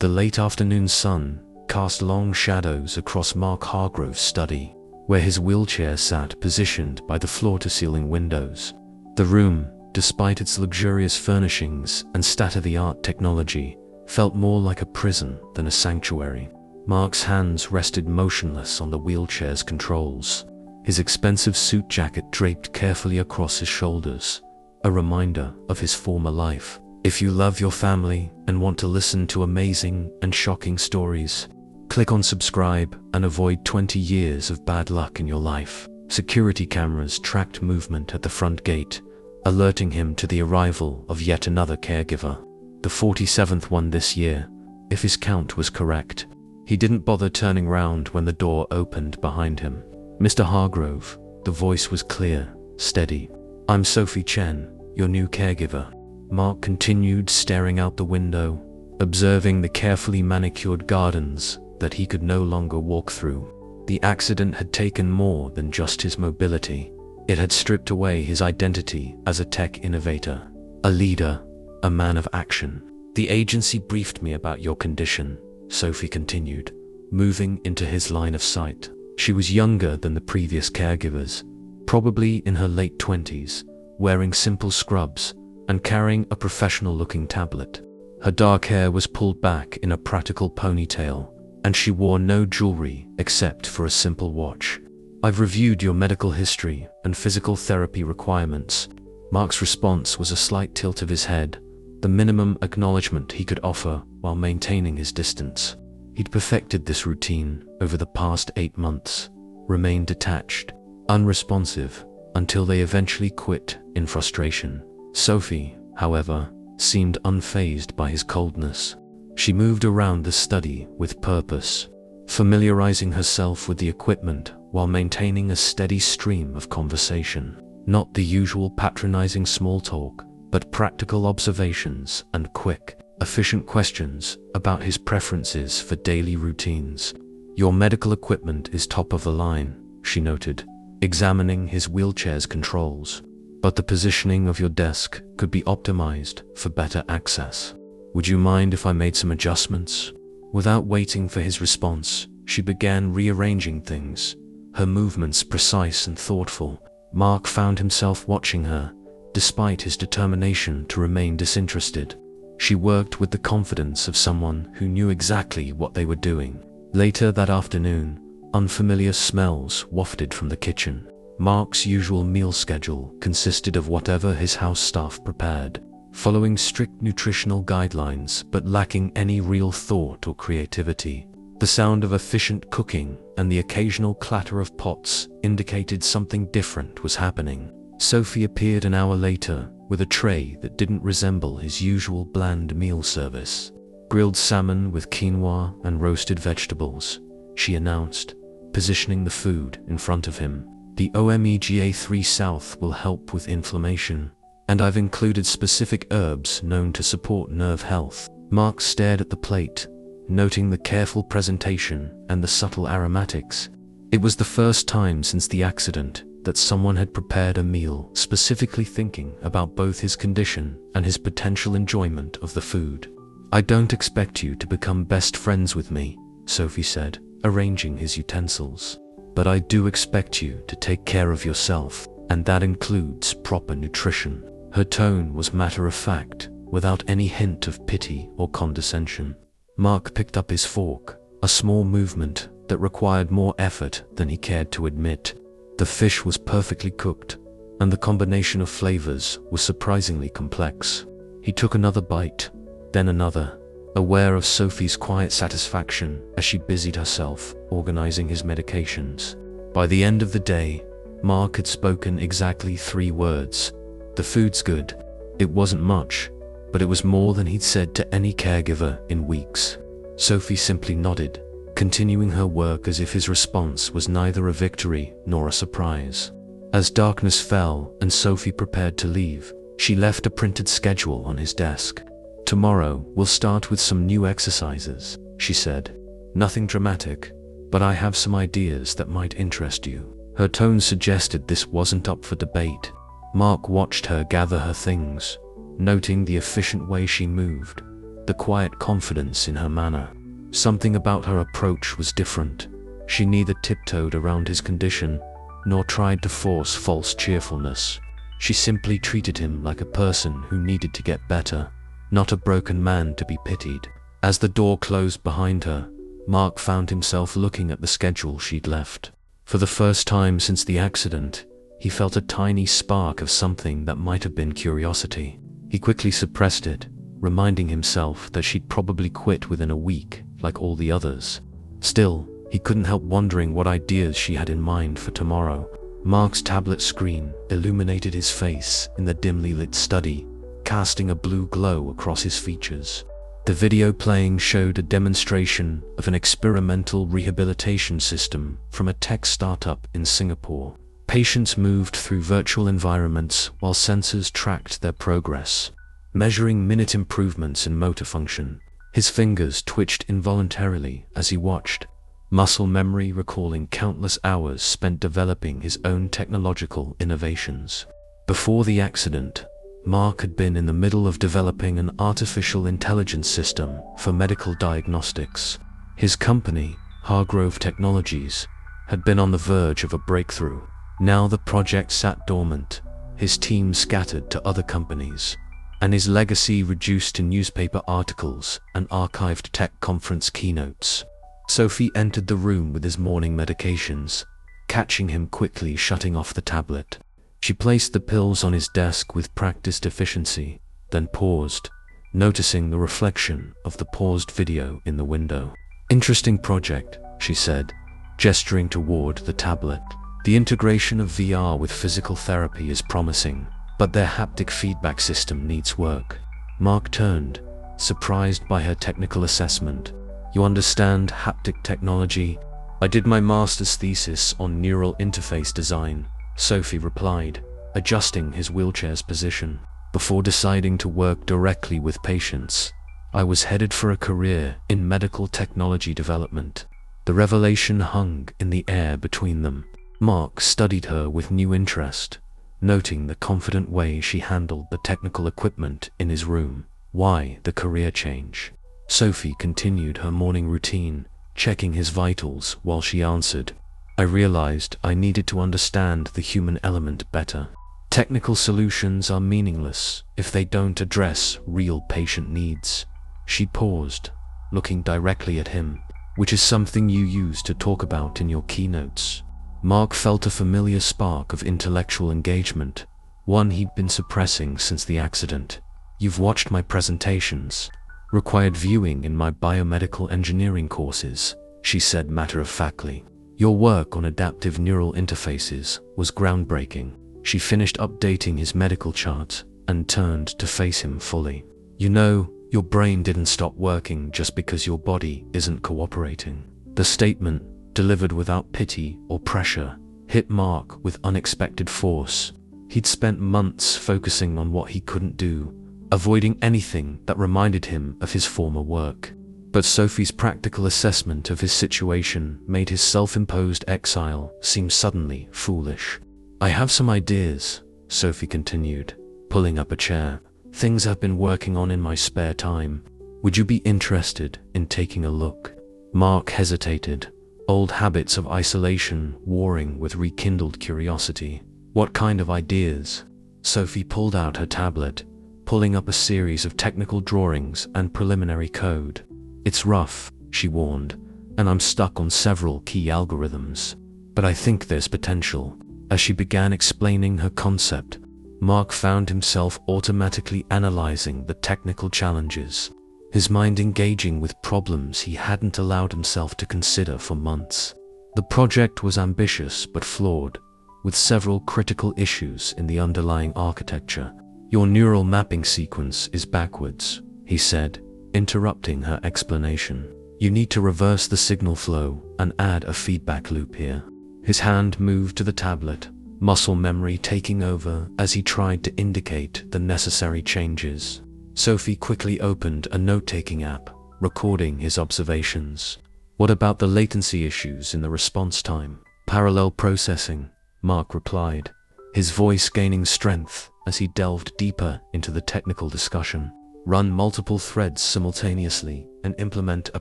The late afternoon sun cast long shadows across Mark Hargrove's study, where his wheelchair sat positioned by the floor-to-ceiling windows. The room, despite its luxurious furnishings and state-of-the-art technology, felt more like a prison than a sanctuary. Mark's hands rested motionless on the wheelchair's controls, his expensive suit jacket draped carefully across his shoulders, a reminder of his former life. If you love your family and want to listen to amazing and shocking stories, click on subscribe and avoid 20 years of bad luck in your life. Security cameras tracked movement at the front gate, alerting him to the arrival of yet another caregiver, the 47th one this year, if his count was correct. He didn't bother turning round when the door opened behind him. "Mr. Hargrove," the voice was clear, steady. "I'm Sophie Chen, your new caregiver." Mark continued staring out the window, observing the carefully manicured gardens that he could no longer walk through. The accident had taken more than just his mobility. It had stripped away his identity as a tech innovator, a leader, a man of action. "The agency briefed me about your condition," Sophie continued, moving into his line of sight. She was younger than the previous caregivers, probably in her late 20s, wearing simple scrubs and carrying a professional-looking tablet. Her dark hair was pulled back in a practical ponytail, and she wore no jewelry except for a simple watch. "I've reviewed your medical history and physical therapy requirements." Mark's response was a slight tilt of his head, the minimum acknowledgement he could offer while maintaining his distance. He'd perfected this routine over the past 8 months, remained detached, unresponsive, until they eventually quit in frustration. Sophie, however, seemed unfazed by his coldness. She moved around the study with purpose, familiarizing herself with the equipment while maintaining a steady stream of conversation. Not the usual patronizing small talk, but practical observations and quick, efficient questions about his preferences for daily routines. "Your medical equipment is top of the line," she noted, examining his wheelchair's controls. "But the positioning of your desk could be optimized for better access. Would you mind if I made some adjustments?" Without waiting for his response, she began rearranging things, her movements precise and thoughtful. Mark found himself watching her, despite his determination to remain disinterested. She worked with the confidence of someone who knew exactly what they were doing. Later that afternoon, unfamiliar smells wafted from the kitchen. Mark's usual meal schedule consisted of whatever his house staff prepared, following strict nutritional guidelines but lacking any real thought or creativity. The sound of efficient cooking and the occasional clatter of pots indicated something different was happening. Sophie appeared an hour later with a tray that didn't resemble his usual bland meal service. "Grilled salmon with quinoa and roasted vegetables," she announced, positioning the food in front of him. "The omega-3 South will help with inflammation, and I've included specific herbs known to support nerve health." Mark stared at the plate, noting the careful presentation and the subtle aromatics. It was the first time since the accident that someone had prepared a meal specifically thinking about both his condition and his potential enjoyment of the food. "I don't expect you to become best friends with me," Sophie said, arranging his utensils. "But I do expect you to take care of yourself, and that includes proper nutrition." Her tone was matter-of-fact, without any hint of pity or condescension. Mark picked up his fork, a small movement that required more effort than he cared to admit. The fish was perfectly cooked, and the combination of flavors was surprisingly complex. He took another bite, then another, aware of Sophie's quiet satisfaction as she busied herself organizing his medications. By the end of the day, Mark had spoken exactly 3 words. "The food's good." It wasn't much, but it was more than he'd said to any caregiver in weeks. Sophie simply nodded, continuing her work as if his response was neither a victory nor a surprise. As darkness fell and Sophie prepared to leave, she left a printed schedule on his desk. "Tomorrow we'll start with some new exercises," she said. "Nothing dramatic, but I have some ideas that might interest you." Her tone suggested this wasn't up for debate. Mark watched her gather her things, noting the efficient way she moved, the quiet confidence in her manner. Something about her approach was different. She neither tiptoed around his condition, nor tried to force false cheerfulness. She simply treated him like a person who needed to get better, not a broken man to be pitied. As the door closed behind her, Mark found himself looking at the schedule she'd left. For the first time since the accident, he felt a tiny spark of something that might have been curiosity. He quickly suppressed it, reminding himself that she'd probably quit within a week, like all the others. Still, he couldn't help wondering what ideas she had in mind for tomorrow. Mark's tablet screen illuminated his face in the dimly lit study, casting a blue glow across his features. The video playing showed a demonstration of an experimental rehabilitation system from a tech startup in Singapore. Patients moved through virtual environments while sensors tracked their progress, measuring minute improvements in motor function. His fingers twitched involuntarily as he watched, muscle memory recalling countless hours spent developing his own technological innovations. Before the accident, Mark had been in the middle of developing an artificial intelligence system for medical diagnostics. His company, Hargrove Technologies, had been on the verge of a breakthrough. Now the project sat dormant, his team scattered to other companies, and his legacy reduced to newspaper articles and archived tech conference keynotes. Sophie entered the room with his morning medications, catching him quickly shutting off the tablet. She placed the pills on his desk with practiced efficiency, then paused, noticing the reflection of the paused video in the window. "Interesting project," she said, gesturing toward the tablet. "The integration of VR with physical therapy is promising, but their haptic feedback system needs work." Mark turned, surprised by her technical assessment. "You understand haptic technology?" "I did my master's thesis on neural interface design," Sophie replied, adjusting his wheelchair's position. "Before deciding to work directly with patients, I was headed for a career in medical technology development." The revelation hung in the air between them. Mark studied her with new interest, noting the confident way she handled the technical equipment in his room. Why the career change? Sophie continued her morning routine, checking his vitals while she answered, "I realized I needed to understand the human element better. Technical solutions are meaningless if they don't address real patient needs." She paused, looking directly at him. "Which is something you use to talk about in your keynotes." Mark felt a familiar spark of intellectual engagement, one he'd been suppressing since the accident. "You've watched my presentations. Required viewing in my biomedical engineering courses," she said matter-of-factly. "Your work on adaptive neural interfaces was groundbreaking." She finished updating his medical chart and turned to face him fully. "You know, your brain didn't stop working just because your body isn't cooperating." The statement, delivered without pity or pressure, hit Mark with unexpected force. He'd spent months focusing on what he couldn't do, avoiding anything that reminded him of his former work. But Sophie's practical assessment of his situation made his self-imposed exile seem suddenly foolish. "I have some ideas," Sophie continued, pulling up a chair. "Things I've been working on in my spare time. Would you be interested in taking a look?" Mark hesitated, old habits of isolation warring with rekindled curiosity. "What kind of ideas?" Sophie pulled out her tablet, pulling up a series of technical drawings and preliminary code. "It's rough," she warned, "and I'm stuck on several key algorithms. But I think there's potential." As she began explaining her concept, Mark found himself automatically analyzing the technical challenges, his mind engaging with problems he hadn't allowed himself to consider for months. The project was ambitious but flawed, with several critical issues in the underlying architecture. "Your neural mapping sequence is backwards," he said, interrupting her explanation. "You need to reverse the signal flow and add a feedback loop here." His hand moved to the tablet, muscle memory taking over as he tried to indicate the necessary changes. Sophie quickly opened a note-taking app, recording his observations. "What about the latency issues in the response time?" "Parallel processing," Mark replied, his voice gaining strength as he delved deeper into the technical discussion. run multiple threads simultaneously, and implement a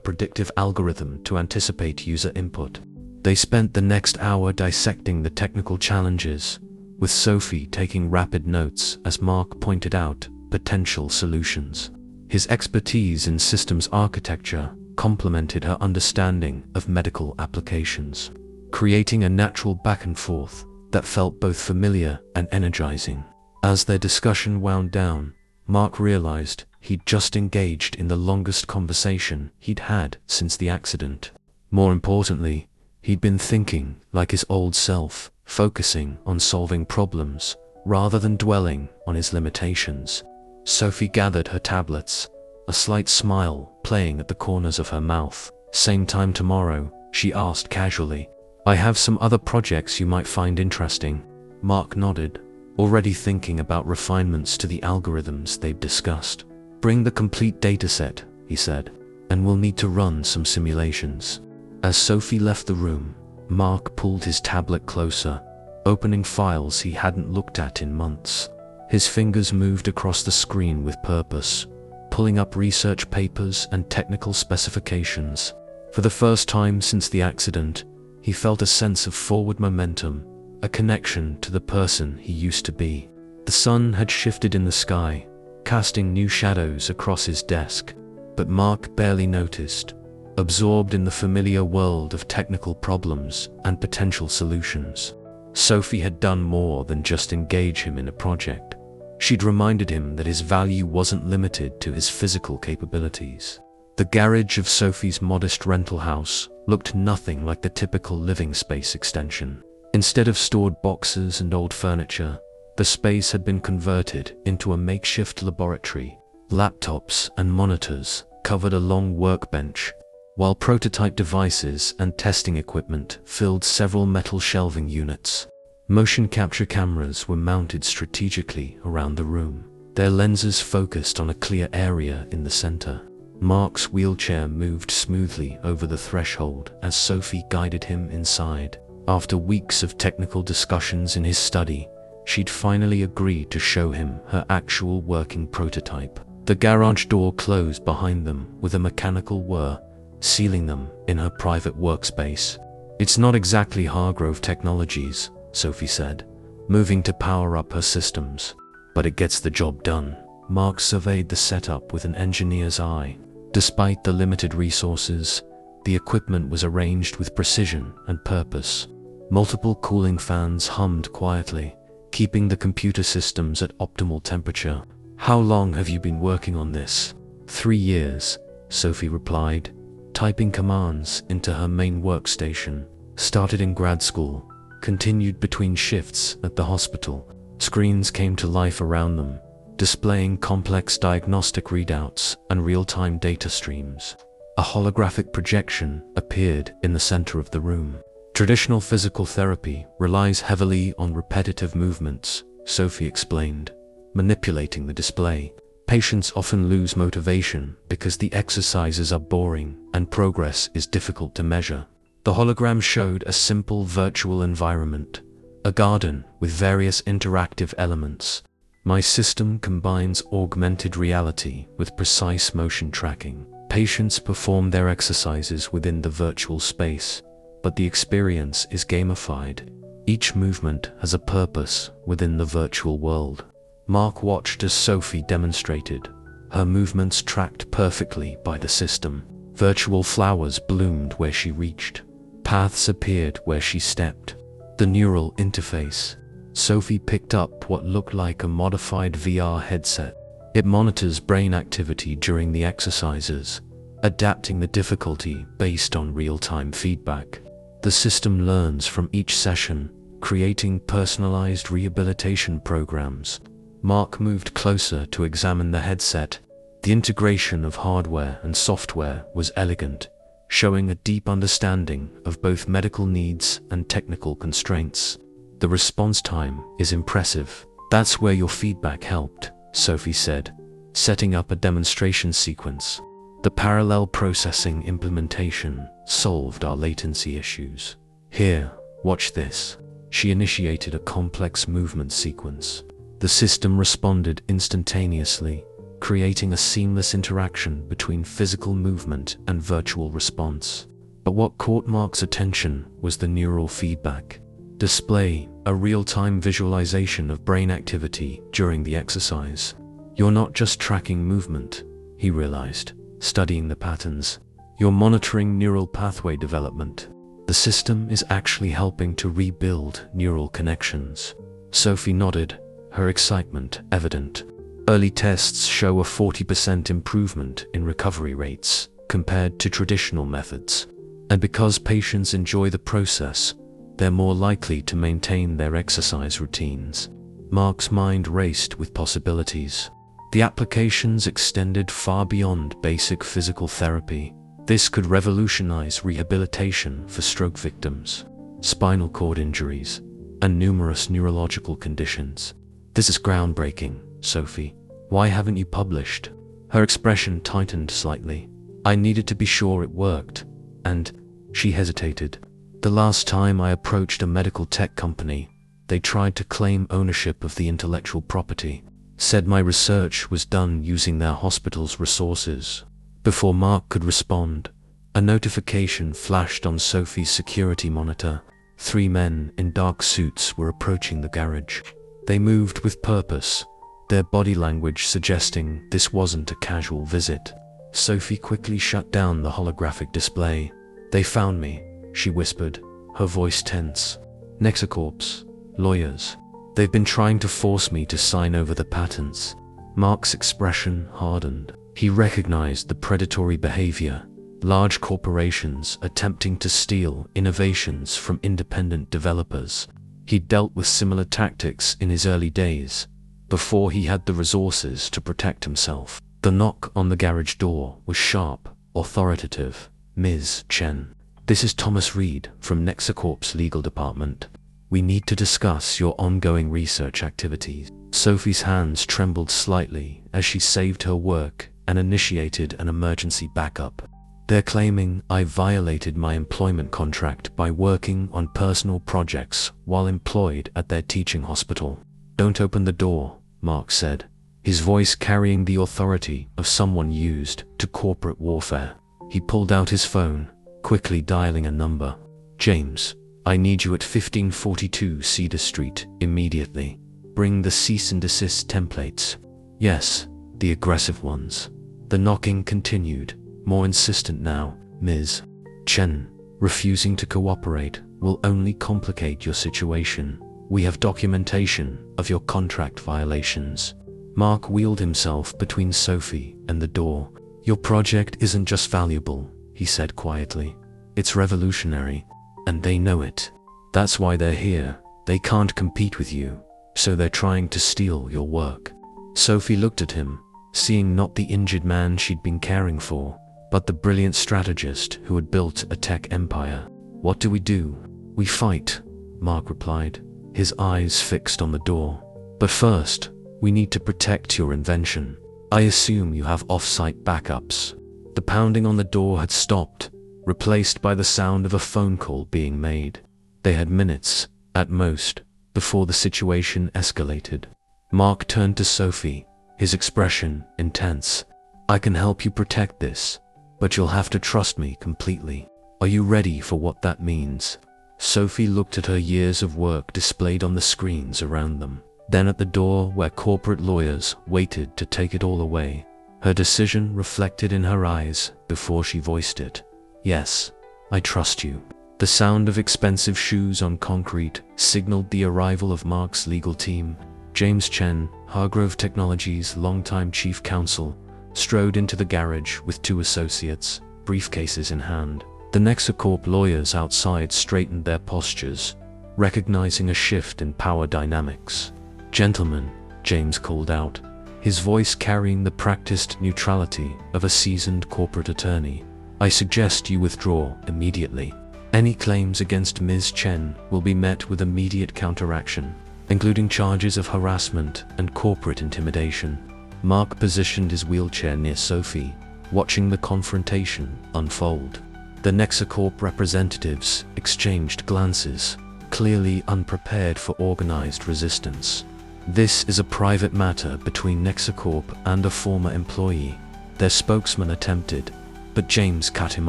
predictive algorithm to anticipate user input. They spent the next hour dissecting the technical challenges, with Sophie taking rapid notes as Mark pointed out potential solutions. His expertise in systems architecture complemented her understanding of medical applications, creating a natural back and forth that felt both familiar and energizing. As their discussion wound down, Mark realized he'd just engaged in the longest conversation he'd had since the accident. More importantly, he'd been thinking like his old self, focusing on solving problems rather than dwelling on his limitations. Sophie gathered her tablets, a slight smile playing at the corners of her mouth. "Same time tomorrow?" she asked casually. "I have some other projects you might find interesting." Mark nodded, already thinking about refinements to the algorithms they'd discussed. "Bring the complete dataset," he said, "and we'll need to run some simulations." As Sophie left the room, Mark pulled his tablet closer, opening files he hadn't looked at in months. His fingers moved across the screen with purpose, pulling up research papers and technical specifications. For the first time since the accident, he felt a sense of forward momentum, a connection to the person he used to be. The sun had shifted in the sky, casting new shadows across his desk, but Mark barely noticed, absorbed in the familiar world of technical problems and potential solutions. Sophie had done more than just engage him in a project. She'd reminded him that his value wasn't limited to his physical capabilities. The garage of Sophie's modest rental house looked nothing like the typical living space extension. Instead of stored boxes and old furniture, the space had been converted into a makeshift laboratory. Laptops and monitors covered a long workbench, while prototype devices and testing equipment filled several metal shelving units. Motion capture cameras were mounted strategically around the room, their lenses focused on a clear area in the center. Mark's wheelchair moved smoothly over the threshold as Sophie guided him inside. After weeks of technical discussions in his study, she'd finally agreed to show him her actual working prototype. The garage door closed behind them with a mechanical whir, sealing them in her private workspace. "It's not exactly Hargrove Technologies," Sophie said, moving to power up her systems, "but it gets the job done." Mark surveyed the setup with an engineer's eye. Despite the limited resources, the equipment was arranged with precision and purpose. Multiple cooling fans hummed quietly, keeping the computer systems at optimal temperature. "How long have you been working on this?" 3 years, Sophie replied, typing commands into her main workstation. "Started in grad school, continued between shifts at the hospital." Screens came to life around them, displaying complex diagnostic readouts and real-time data streams. A holographic projection appeared in the center of the room. "Traditional physical therapy relies heavily on repetitive movements," Sophie explained, manipulating the display. "Patients often lose motivation because the exercises are boring and progress is difficult to measure." The hologram showed a simple virtual environment, a garden with various interactive elements. "My system combines augmented reality with precise motion tracking. Patients perform their exercises within the virtual space, but the experience is gamified. Each movement has a purpose within the virtual world." Mark watched as Sophie demonstrated, her movements tracked perfectly by the system. Virtual flowers bloomed where she reached. Paths appeared where she stepped. The neural interface. Sophie picked up what looked like a modified VR headset. It monitors brain activity during the exercises, adapting the difficulty based on real-time feedback. The system learns from each session, creating personalized rehabilitation programs. Mark moved closer to examine the headset. The integration of hardware and software was elegant, showing a deep understanding of both medical needs and technical constraints. "The response time is impressive. That's where your feedback helped," Sophie said, setting up a demonstration sequence. "The parallel processing implementation solved our latency issues. Here, watch this." She initiated a complex movement sequence. The system responded instantaneously, creating a seamless interaction between physical movement and virtual response. But what caught Mark's attention was the neural feedback display, a real-time visualization of brain activity during the exercise. You're not just tracking movement, he realized, studying the patterns. You're monitoring neural pathway development. The system is actually helping to rebuild neural connections. Sophie nodded, her excitement evident. Early tests show a 40% improvement in recovery rates compared to traditional methods. And because patients enjoy the process, they're more likely to maintain their exercise routines. Mark's mind raced with possibilities. The applications extended far beyond basic physical therapy. This could revolutionize rehabilitation for stroke victims, spinal cord injuries, and numerous neurological conditions. This is groundbreaking, Sophie. Why haven't you published? Her expression tightened slightly. I needed to be sure it worked, and she hesitated. The last time I approached a medical tech company, they tried to claim ownership of the intellectual property, said my research was done using their hospital's resources. Before Mark could respond, a notification flashed on Sophie's security monitor. 3 men in dark suits were approaching the garage. They moved with purpose, their body language suggesting this wasn't a casual visit. Sophie quickly shut down the holographic display. They found me, she whispered, her voice tense. Nexacorps, lawyers. They've been trying to force me to sign over the patents. Mark's expression hardened. He recognized the predatory behavior. Large corporations attempting to steal innovations from independent developers. He'd dealt with similar tactics in his early days, before he had the resources to protect himself. The knock on the garage door was sharp, authoritative. Ms. Chen. This is Thomas Reid from Nexacorp's legal department. We need to discuss your ongoing research activities. Sophie's hands trembled slightly as she saved her work and initiated an emergency backup. They're claiming I violated my employment contract by working on personal projects while employed at their teaching hospital. Don't open the door, Mark said, his voice carrying the authority of someone used to corporate warfare. He pulled out his phone, quickly dialing a number. James, I need you at 1542 Cedar Street immediately. Bring the cease and desist templates. Yes, the aggressive ones. The knocking continued, more insistent now. Ms. Chen, refusing to cooperate will only complicate your situation. We have documentation of your contract violations. Mark wheeled himself between Sophie and the door. Your project isn't just valuable, he said quietly. It's revolutionary, and they know it. That's why they're here. They can't compete with you, so they're trying to steal your work. Sophie looked at him, seeing not the injured man she'd been caring for, but the brilliant strategist who had built a tech empire. What do? We fight, Mark replied, his eyes fixed on the door. But first, we need to protect your invention. I assume you have off-site backups. The pounding on the door had stopped, replaced by the sound of a phone call being made. They had minutes, at most, before the situation escalated. Mark turned to Sophie, his expression intense. I can help you protect this, but you'll have to trust me completely. Are you ready for what that means? Sophie looked at her years of work displayed on the screens around them, then at the door where corporate lawyers waited to take it all away. Her decision reflected in her eyes before she voiced it. Yes, I trust you. The sound of expensive shoes on concrete signaled the arrival of Mark's legal team. James Chen, Hargrove Technologies' longtime chief counsel, strode into the garage with 2 associates, briefcases in hand. The Nexacorp lawyers outside straightened their postures, recognizing a shift in power dynamics. Gentlemen, James called out, his voice carrying the practiced neutrality of a seasoned corporate attorney. I suggest you withdraw immediately. Any claims against Ms. Chen will be met with immediate counteraction, including charges of harassment and corporate intimidation. Mark positioned his wheelchair near Sophie, watching the confrontation unfold. The Nexacorp representatives exchanged glances, clearly unprepared for organized resistance. This is a private matter between Nexacorp and a former employee. Their spokesman attempted, but James cut him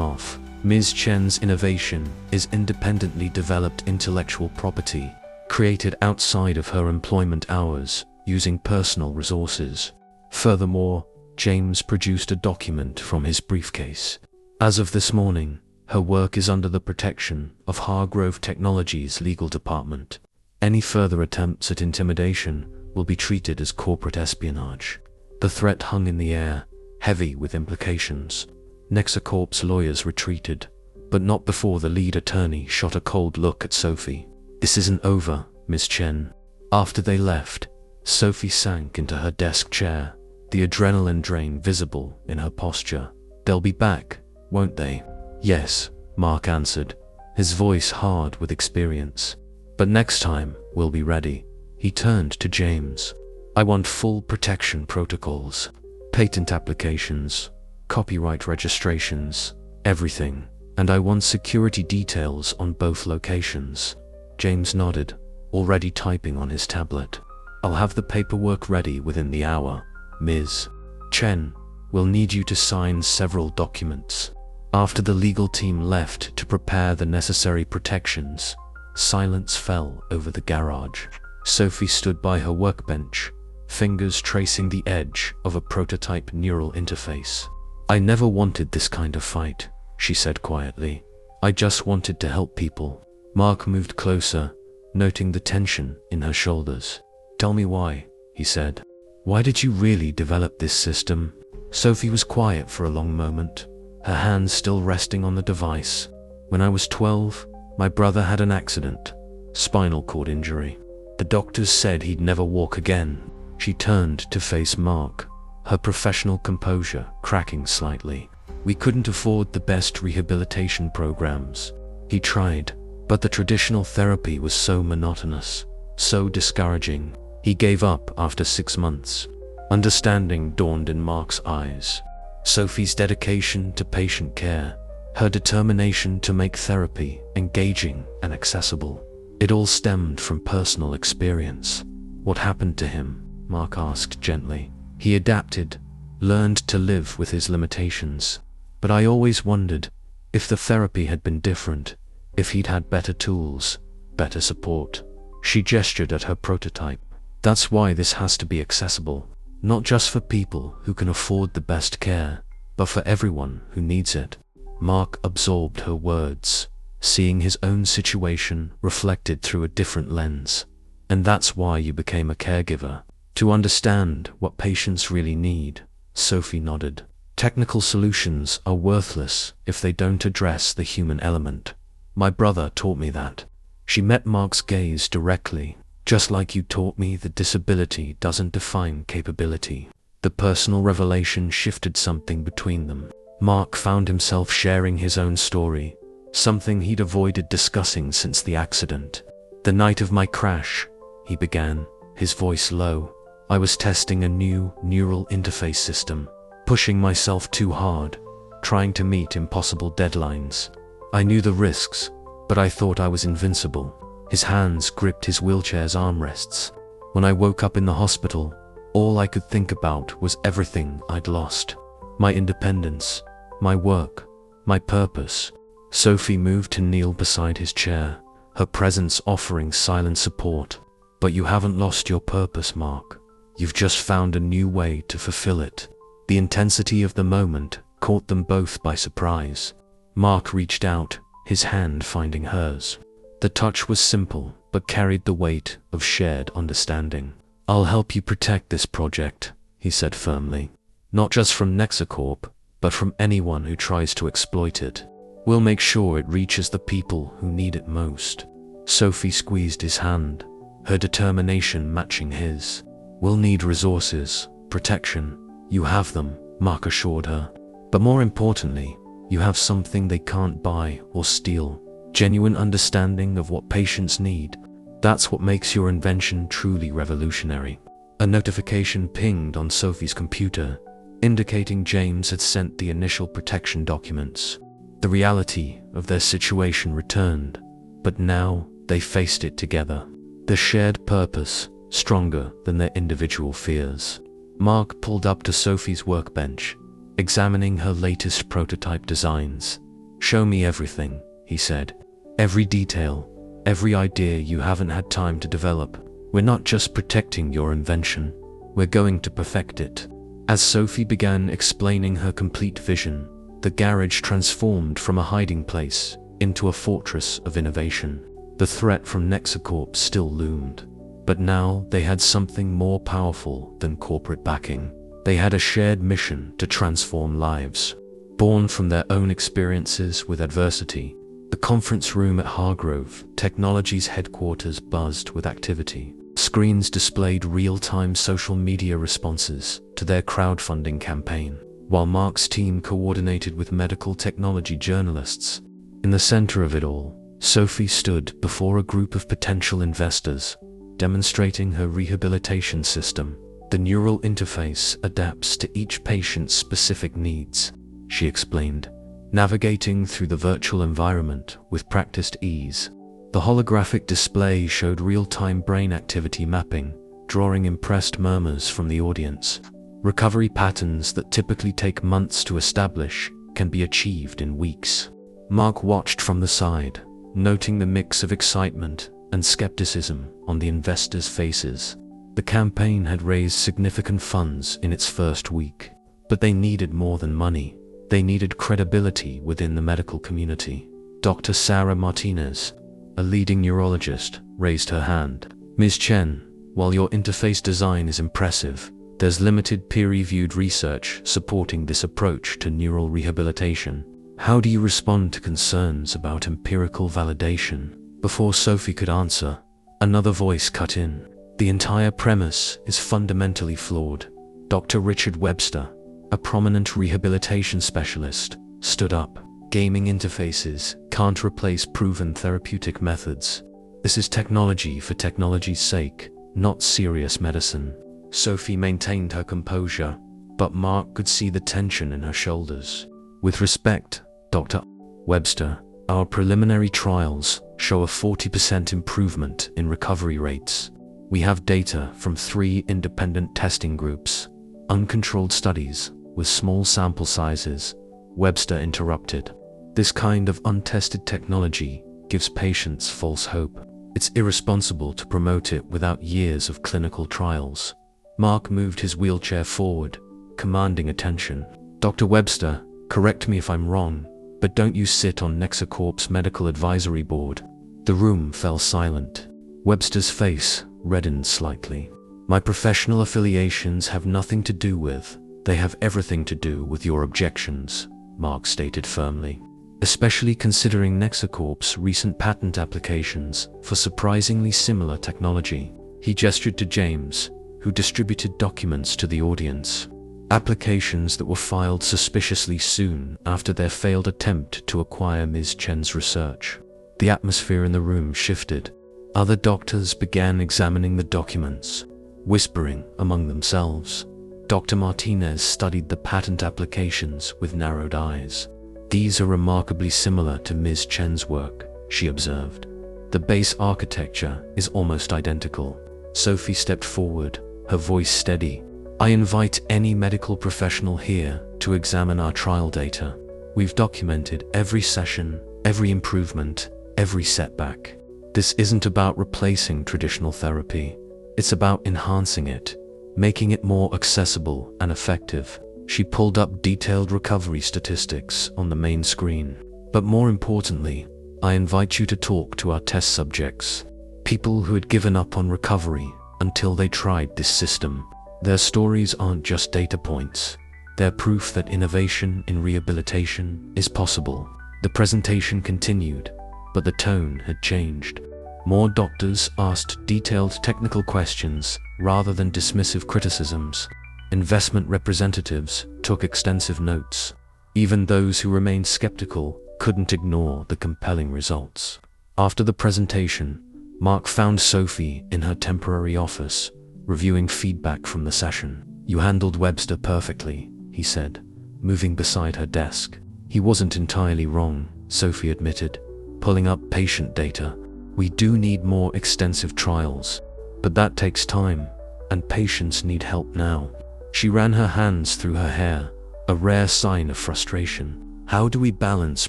off. Ms. Chen's innovation is independently developed intellectual property, created outside of her employment hours, using personal resources. Furthermore, James produced a document from his briefcase. As of this morning, her work is under the protection of Hargrove Technologies' legal department. Any further attempts at intimidation will be treated as corporate espionage. The threat hung in the air, heavy with implications. Nexacorp's lawyers retreated, but not before the lead attorney shot a cold look at Sophie. "This isn't over, Miss Chen." After they left, Sophie sank into her desk chair, the adrenaline drain visible in her posture. "They'll be back, won't they?" "Yes," Mark answered, his voice hard with experience. "But next time, we'll be ready." He turned to James. "I want full protection protocols, patent applications, copyright registrations, everything. And I want security details on both locations." James nodded, already typing on his tablet. "I'll have the paperwork ready within the hour. Ms. Chen, we'll need you to sign several documents." After the legal team left to prepare the necessary protections, silence fell over the garage. Sophie stood by her workbench, fingers tracing the edge of a prototype neural interface. "I never wanted this kind of fight," she said quietly. "I just wanted to help people." Mark moved closer, noting the tension in her shoulders. "Tell me why," he said. "Why did you really develop this system?" Sophie was quiet for a long moment, her hands still resting on the device. "When I was 12, my brother had an accident, spinal cord injury. The doctors said he'd never walk again." She turned to face Mark, her professional composure cracking slightly. "We couldn't afford the best rehabilitation programs. He tried, but the traditional therapy was so monotonous, so discouraging. He gave up after 6 months." Understanding dawned in Mark's eyes. Sophie's dedication to patient care, her determination to make therapy engaging and accessible. It all stemmed from personal experience. "What happened to him?" Mark asked gently. "He adapted, learned to live with his limitations. But I always wondered if the therapy had been different, if he'd had better tools, better support." She gestured at her prototype. "That's why this has to be accessible, not just for people who can afford the best care, but for everyone who needs it." Mark absorbed her words, seeing his own situation reflected through a different lens. "And that's why you became a caregiver, to understand what patients really need." Sophie nodded. "Technical solutions are worthless if they don't address the human element. My brother taught me that." She met Mark's gaze directly. "Just like you taught me that disability doesn't define capability." The personal revelation shifted something between them. Mark found himself sharing his own story, something he'd avoided discussing since the accident. "The night of my crash," he began, his voice low, "I was testing a new neural interface system, pushing myself too hard, trying to meet impossible deadlines. I knew the risks, but I thought I was invincible." His hands gripped his wheelchair's armrests. "When I woke up in the hospital, all I could think about was everything I'd lost. My independence, my work, my purpose." Sophie moved to kneel beside his chair, her presence offering silent support. "But you haven't lost your purpose, Mark. You've just found a new way to fulfill it." The intensity of the moment caught them both by surprise. Mark reached out, his hand finding hers. The touch was simple, but carried the weight of shared understanding. "I'll help you protect this project," he said firmly. "Not just from Nexacorp, but from anyone who tries to exploit it. We'll make sure it reaches the people who need it most." Sophie squeezed his hand, her determination matching his. "We'll need resources, protection. You have them," Mark assured her. "But more importantly, you have something they can't buy or steal. Genuine understanding of what patients need. That's what makes your invention truly revolutionary." A notification pinged on Sophie's computer, indicating James had sent the initial protection documents. The reality of their situation returned, but now they faced it together. The shared purpose, stronger than their individual fears. Mark pulled up to Sophie's workbench, examining her latest prototype designs. "Show me everything," he said. "Every detail, every idea you haven't had time to develop. We're not just protecting your invention, we're going to perfect it." As Sophie began explaining her complete vision, the garage transformed from a hiding place into a fortress of innovation. The threat from Nexacorp still loomed, but now they had something more powerful than corporate backing. They had a shared mission to transform lives. Born from their own experiences with adversity, the conference room at Hargrove Technologies headquarters buzzed with activity. Screens displayed real-time social media responses to their crowdfunding campaign, while Mark's team coordinated with medical technology journalists. In the center of it all, Sophie stood before a group of potential investors, demonstrating her rehabilitation system. "The neural interface adapts to each patient's specific needs," she explained, navigating through the virtual environment with practiced ease. The holographic display showed real-time brain activity mapping, drawing impressed murmurs from the audience. Recovery patterns that typically take months to establish can be achieved in weeks. Mark watched from the side, noting the mix of excitement and skepticism on the investors' faces. The campaign had raised significant funds in its first week, but they needed more than money. They needed credibility within the medical community. Dr. Sarah Martinez, a leading neurologist, raised her hand. "Ms. Chen, while your interface design is impressive, there's limited peer-reviewed research supporting this approach to neural rehabilitation. How do you respond to concerns about empirical validation?" Before Sophie could answer, another voice cut in. "The entire premise is fundamentally flawed." Dr. Richard Webster, a prominent rehabilitation specialist, stood up. "Gaming interfaces can't replace proven therapeutic methods. This is technology for technology's sake, not serious medicine." Sophie maintained her composure, but Mark could see the tension in her shoulders. "With respect, Dr. Webster, our preliminary trials show a 40% improvement in recovery rates. We have data from 3 independent testing groups, uncontrolled studies with small sample sizes." Webster interrupted. "This kind of untested technology gives patients false hope. It's irresponsible to promote it without years of clinical trials." Mark moved his wheelchair forward, commanding attention. "Dr. Webster, correct me if I'm wrong, but don't you sit on Nexacorp's medical advisory board?" The room fell silent. Webster's face reddened slightly. "My professional affiliations have nothing to do with, they have everything to do with your objections," Mark stated firmly. "Especially considering Nexacorp's recent patent applications for surprisingly similar technology." He gestured to James, who distributed documents to the audience. Applications that were filed suspiciously soon after their failed attempt to acquire Ms. Chen's research. The atmosphere in the room shifted. Other doctors began examining the documents, whispering among themselves. Dr. Martinez studied the patent applications with narrowed eyes. "These are remarkably similar to Ms. Chen's work," she observed. "The base architecture is almost identical." Sophie stepped forward, her voice steady. "I invite any medical professional here to examine our trial data. We've documented every session, every improvement, every setback. This isn't about replacing traditional therapy. It's about enhancing it, making it more accessible and effective." She pulled up detailed recovery statistics on the main screen. "But more importantly, I invite you to talk to our test subjects, people who had given up on recovery until they tried this system. Their stories aren't just data points. They're proof that innovation in rehabilitation is possible." The presentation continued, but the tone had changed. More doctors asked detailed technical questions rather than dismissive criticisms. Investment representatives took extensive notes. Even those who remained skeptical couldn't ignore the compelling results. After the presentation, Mark found Sophie in her temporary office, reviewing feedback from the session. "You handled Webster perfectly," he said, moving beside her desk. "He wasn't entirely wrong," Sophie admitted, pulling up patient data. "We do need more extensive trials. But that takes time, and patients need help now. She ran her hands through her hair, a rare sign of frustration. How do we balance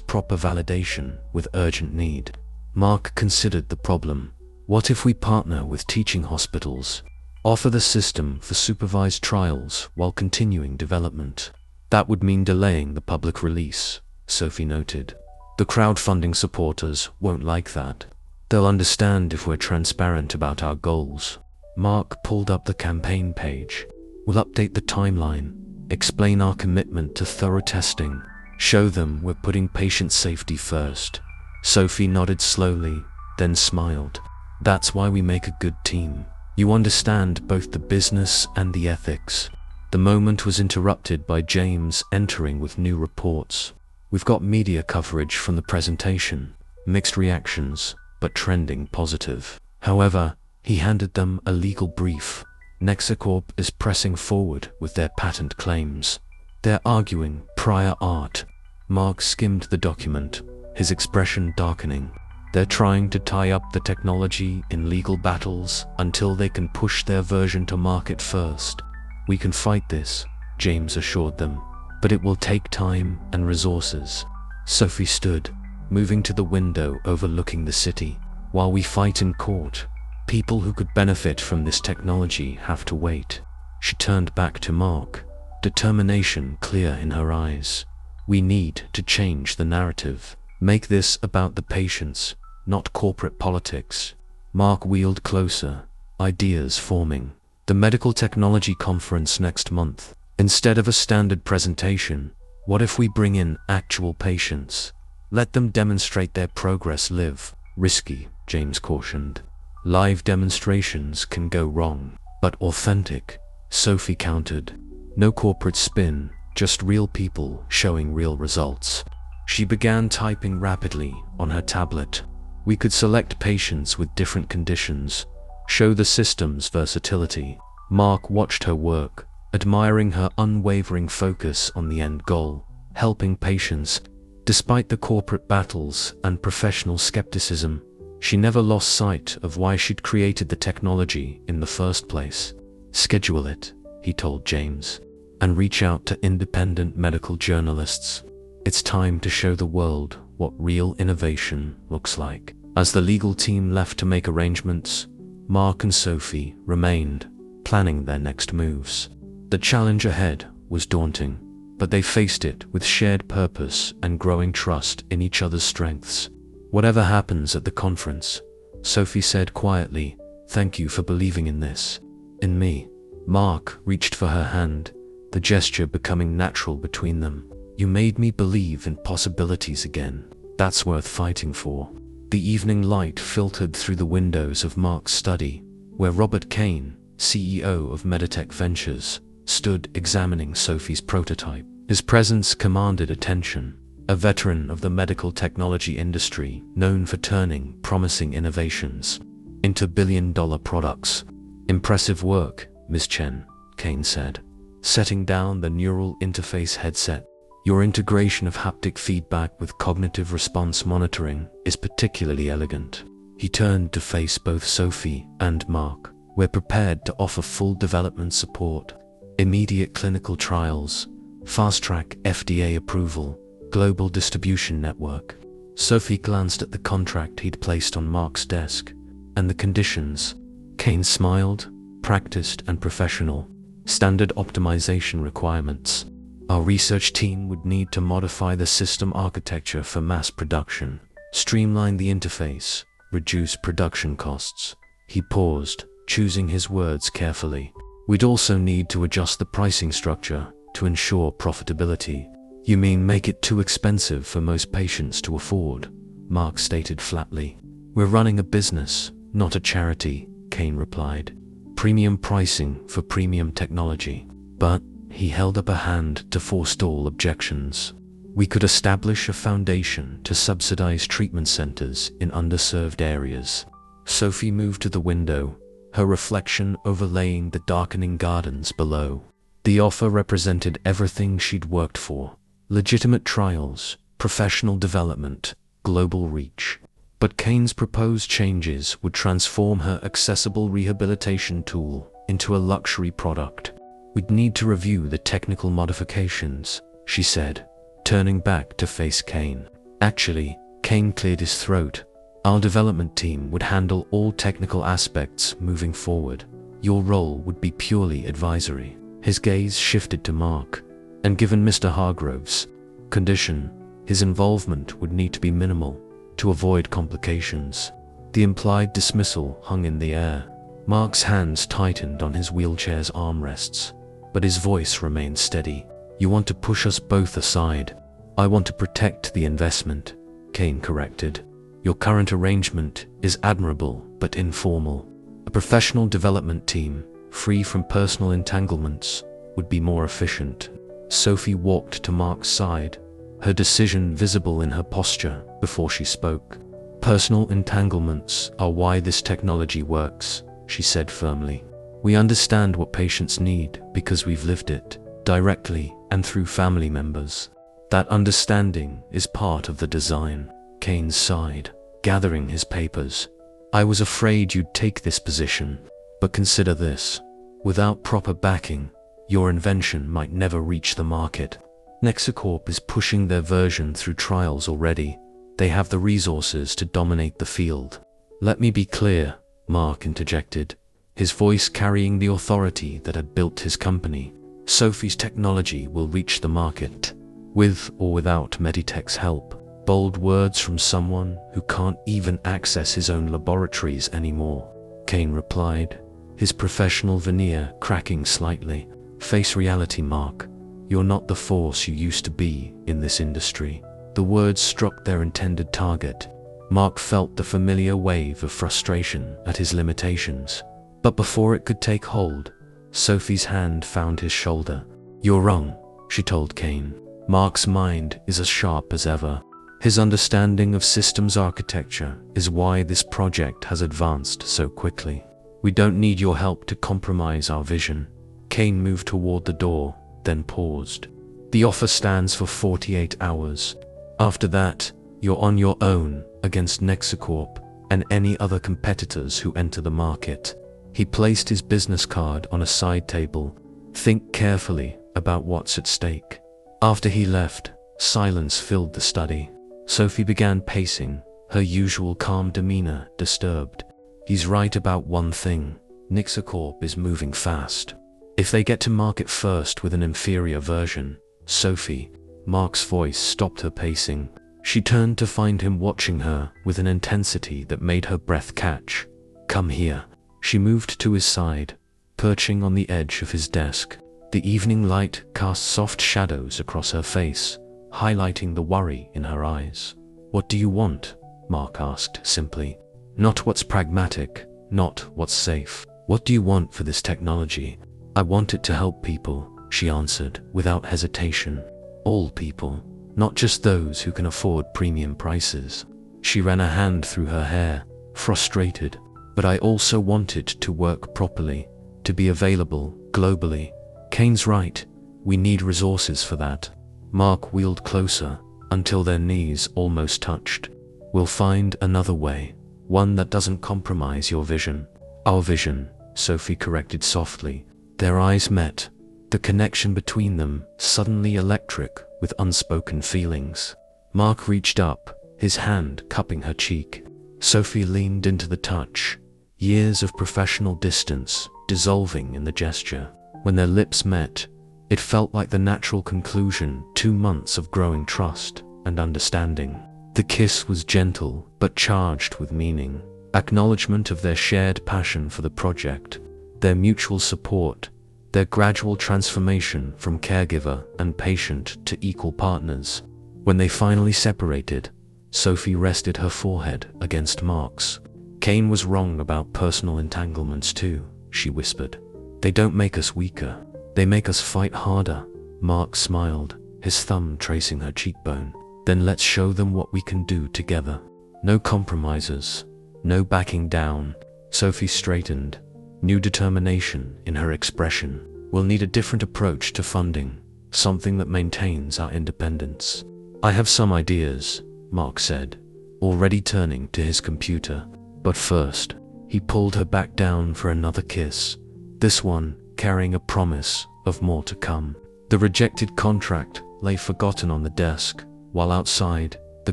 proper validation with urgent need? Mark considered the problem. What if we partner with teaching hospitals? Offer the system for supervised trials while continuing development. That would mean delaying the public release, Sophie noted. The crowdfunding supporters won't like that. They'll understand if we're transparent about our goals. Mark pulled up the campaign page. We'll update the timeline, explain our commitment to thorough testing, show them we're putting patient safety first. Sophie nodded slowly, then smiled. That's why we make a good team. You understand both the business and the ethics. The moment was interrupted by James entering with new reports. We've got media coverage from the presentation. Mixed reactions, but trending positive. However, he handed them a legal brief. Nexicorp is pressing forward with their patent claims. They're arguing prior art. Mark skimmed the document, his expression darkening. They're trying to tie up the technology in legal battles until they can push their version to market first. We can fight this, James assured them, but it will take time and resources. Sophie stood, moving to the window overlooking the city. While we fight in court, people who could benefit from this technology have to wait. She turned back to Mark, determination clear in her eyes. We need to change the narrative. Make this about the patients, not corporate politics. Mark wheeled closer, ideas forming. The medical technology conference next month. Instead of a standard presentation, what if we bring in actual patients? Let them demonstrate their progress live. Risky, James cautioned. Live demonstrations can go wrong, but authentic, Sophie countered. No corporate spin, just real people showing real results. She began typing rapidly on her tablet. We could select patients with different conditions, show the system's versatility. Mark watched her work, admiring her unwavering focus on the end goal, helping patients. Despite the corporate battles and professional skepticism, she never lost sight of why she'd created the technology in the first place. Schedule it, he told James, and reach out to independent medical journalists. It's time to show the world what real innovation looks like. As the legal team left to make arrangements, Mark and Sophie remained, planning their next moves. The challenge ahead was daunting, but they faced it with shared purpose and growing trust in each other's strengths. Whatever happens at the conference, Sophie said quietly, thank you for believing in this. In me. Mark reached for her hand, the gesture becoming natural between them. You made me believe in possibilities again. That's worth fighting for. The evening light filtered through the windows of Mark's study, where Robert Kane, CEO of Meditech Ventures, stood examining Sophie's prototype. His presence commanded attention. A veteran of the medical technology industry known for turning promising innovations into billion-dollar products. Impressive work, Ms. Chen, Kane said, setting down the neural interface headset. Your integration of haptic feedback with cognitive response monitoring is particularly elegant. He turned to face both Sophie and Mark. We're prepared to offer full development support, immediate clinical trials, fast-track FDA approval, global distribution network. Sophie glanced at the contract he'd placed on Mark's desk, and the conditions. Kane smiled, practiced and professional. Standard optimization requirements. Our research team would need to modify the system architecture for mass production, streamline the interface, reduce production costs. He paused, choosing his words carefully. We'd also need to adjust the pricing structure to ensure profitability. You mean make it too expensive for most patients to afford? Mark stated flatly. We're running a business, not a charity, Kane replied. Premium pricing for premium technology. But he held up a hand to forestall objections. We could establish a foundation to subsidize treatment centers in underserved areas. Sophie moved to the window, her reflection overlaying the darkening gardens below. The offer represented everything she'd worked for. Legitimate trials, professional development, global reach. But Kane's proposed changes would transform her accessible rehabilitation tool into a luxury product. We'd need to review the technical modifications, she said, turning back to face Kane. Actually, Kane cleared his throat. Our development team would handle all technical aspects moving forward. Your role would be purely advisory. His gaze shifted to Mark, and given Mr. Hargrove's condition, his involvement would need to be minimal to avoid complications. The implied dismissal hung in the air. Mark's hands tightened on his wheelchair's armrests, but his voice remained steady. You want to push us both aside. I want to protect the investment, Kane corrected. Your current arrangement is admirable but informal. A professional development team, free from personal entanglements, would be more efficient. Sophie walked to Mark's side, her decision visible in her posture before she spoke. Personal entanglements are why this technology works, she said firmly. We understand what patients need because we've lived it, directly and through family members. That understanding is part of the design. Kane sighed, gathering his papers. I was afraid you'd take this position, but consider this. Without proper backing, your invention might never reach the market. Nexicorp is pushing their version through trials already. They have the resources to dominate the field. Let me be clear, Mark interjected, his voice carrying the authority that had built his company. Sophie's technology will reach the market, with or without Meditech's help. Bold words from someone who can't even access his own laboratories anymore, Kane replied, his professional veneer cracking slightly. Face reality, Mark. You're not the force you used to be in this industry. The words struck their intended target. Mark felt the familiar wave of frustration at his limitations. But before it could take hold, Sophie's hand found his shoulder. You're wrong, she told Kane. Mark's mind is as sharp as ever. His understanding of systems architecture is why this project has advanced so quickly. We don't need your help to compromise our vision. Kane moved toward the door, then paused. The offer stands for 48 hours. After that, you're on your own against Nexicorp and any other competitors who enter the market. He placed his business card on a side table. Think carefully about what's at stake. After he left, silence filled the study. Sophie began pacing, her usual calm demeanor disturbed. He's right about one thing. Nexicorp is moving fast. If they get to market first with an inferior version, Sophie, Mark's voice stopped her pacing. She turned to find him watching her with an intensity that made her breath catch. Come here. She moved to his side, perching on the edge of his desk. The evening light cast soft shadows across her face, highlighting the worry in her eyes. What do you want? Mark asked simply. Not what's pragmatic, not what's safe. What do you want for this technology? I want it to help people, she answered without hesitation. All people, not just those who can afford premium prices. She ran a hand through her hair, frustrated. But I also want it to work properly, to be available globally. Kane's right, we need resources for that. Mark wheeled closer, until their knees almost touched. We'll find another way, one that doesn't compromise your vision. Our vision, Sophie corrected softly. Their eyes met, the connection between them suddenly electric with unspoken feelings. Mark reached up, his hand cupping her cheek. Sophie leaned into the touch, years of professional distance dissolving in the gesture. When their lips met, it felt like the natural conclusion 2 months of growing trust and understanding. The kiss was gentle but charged with meaning, acknowledgement of their shared passion for the project, their mutual support, their gradual transformation from caregiver and patient to equal partners. When they finally separated, Sophie rested her forehead against Mark's. Kane was wrong about personal entanglements too, she whispered. They don't make us weaker, they make us fight harder. Mark smiled, his thumb tracing her cheekbone. Then let's show them what we can do together. No compromises, no backing down. Sophie straightened, new determination in her expression. We'll need a different approach to funding, something that maintains our independence. I have some ideas, Mark said, already turning to his computer. But first, he pulled her back down for another kiss, this one carrying a promise of more to come. The rejected contract lay forgotten on the desk, while outside, the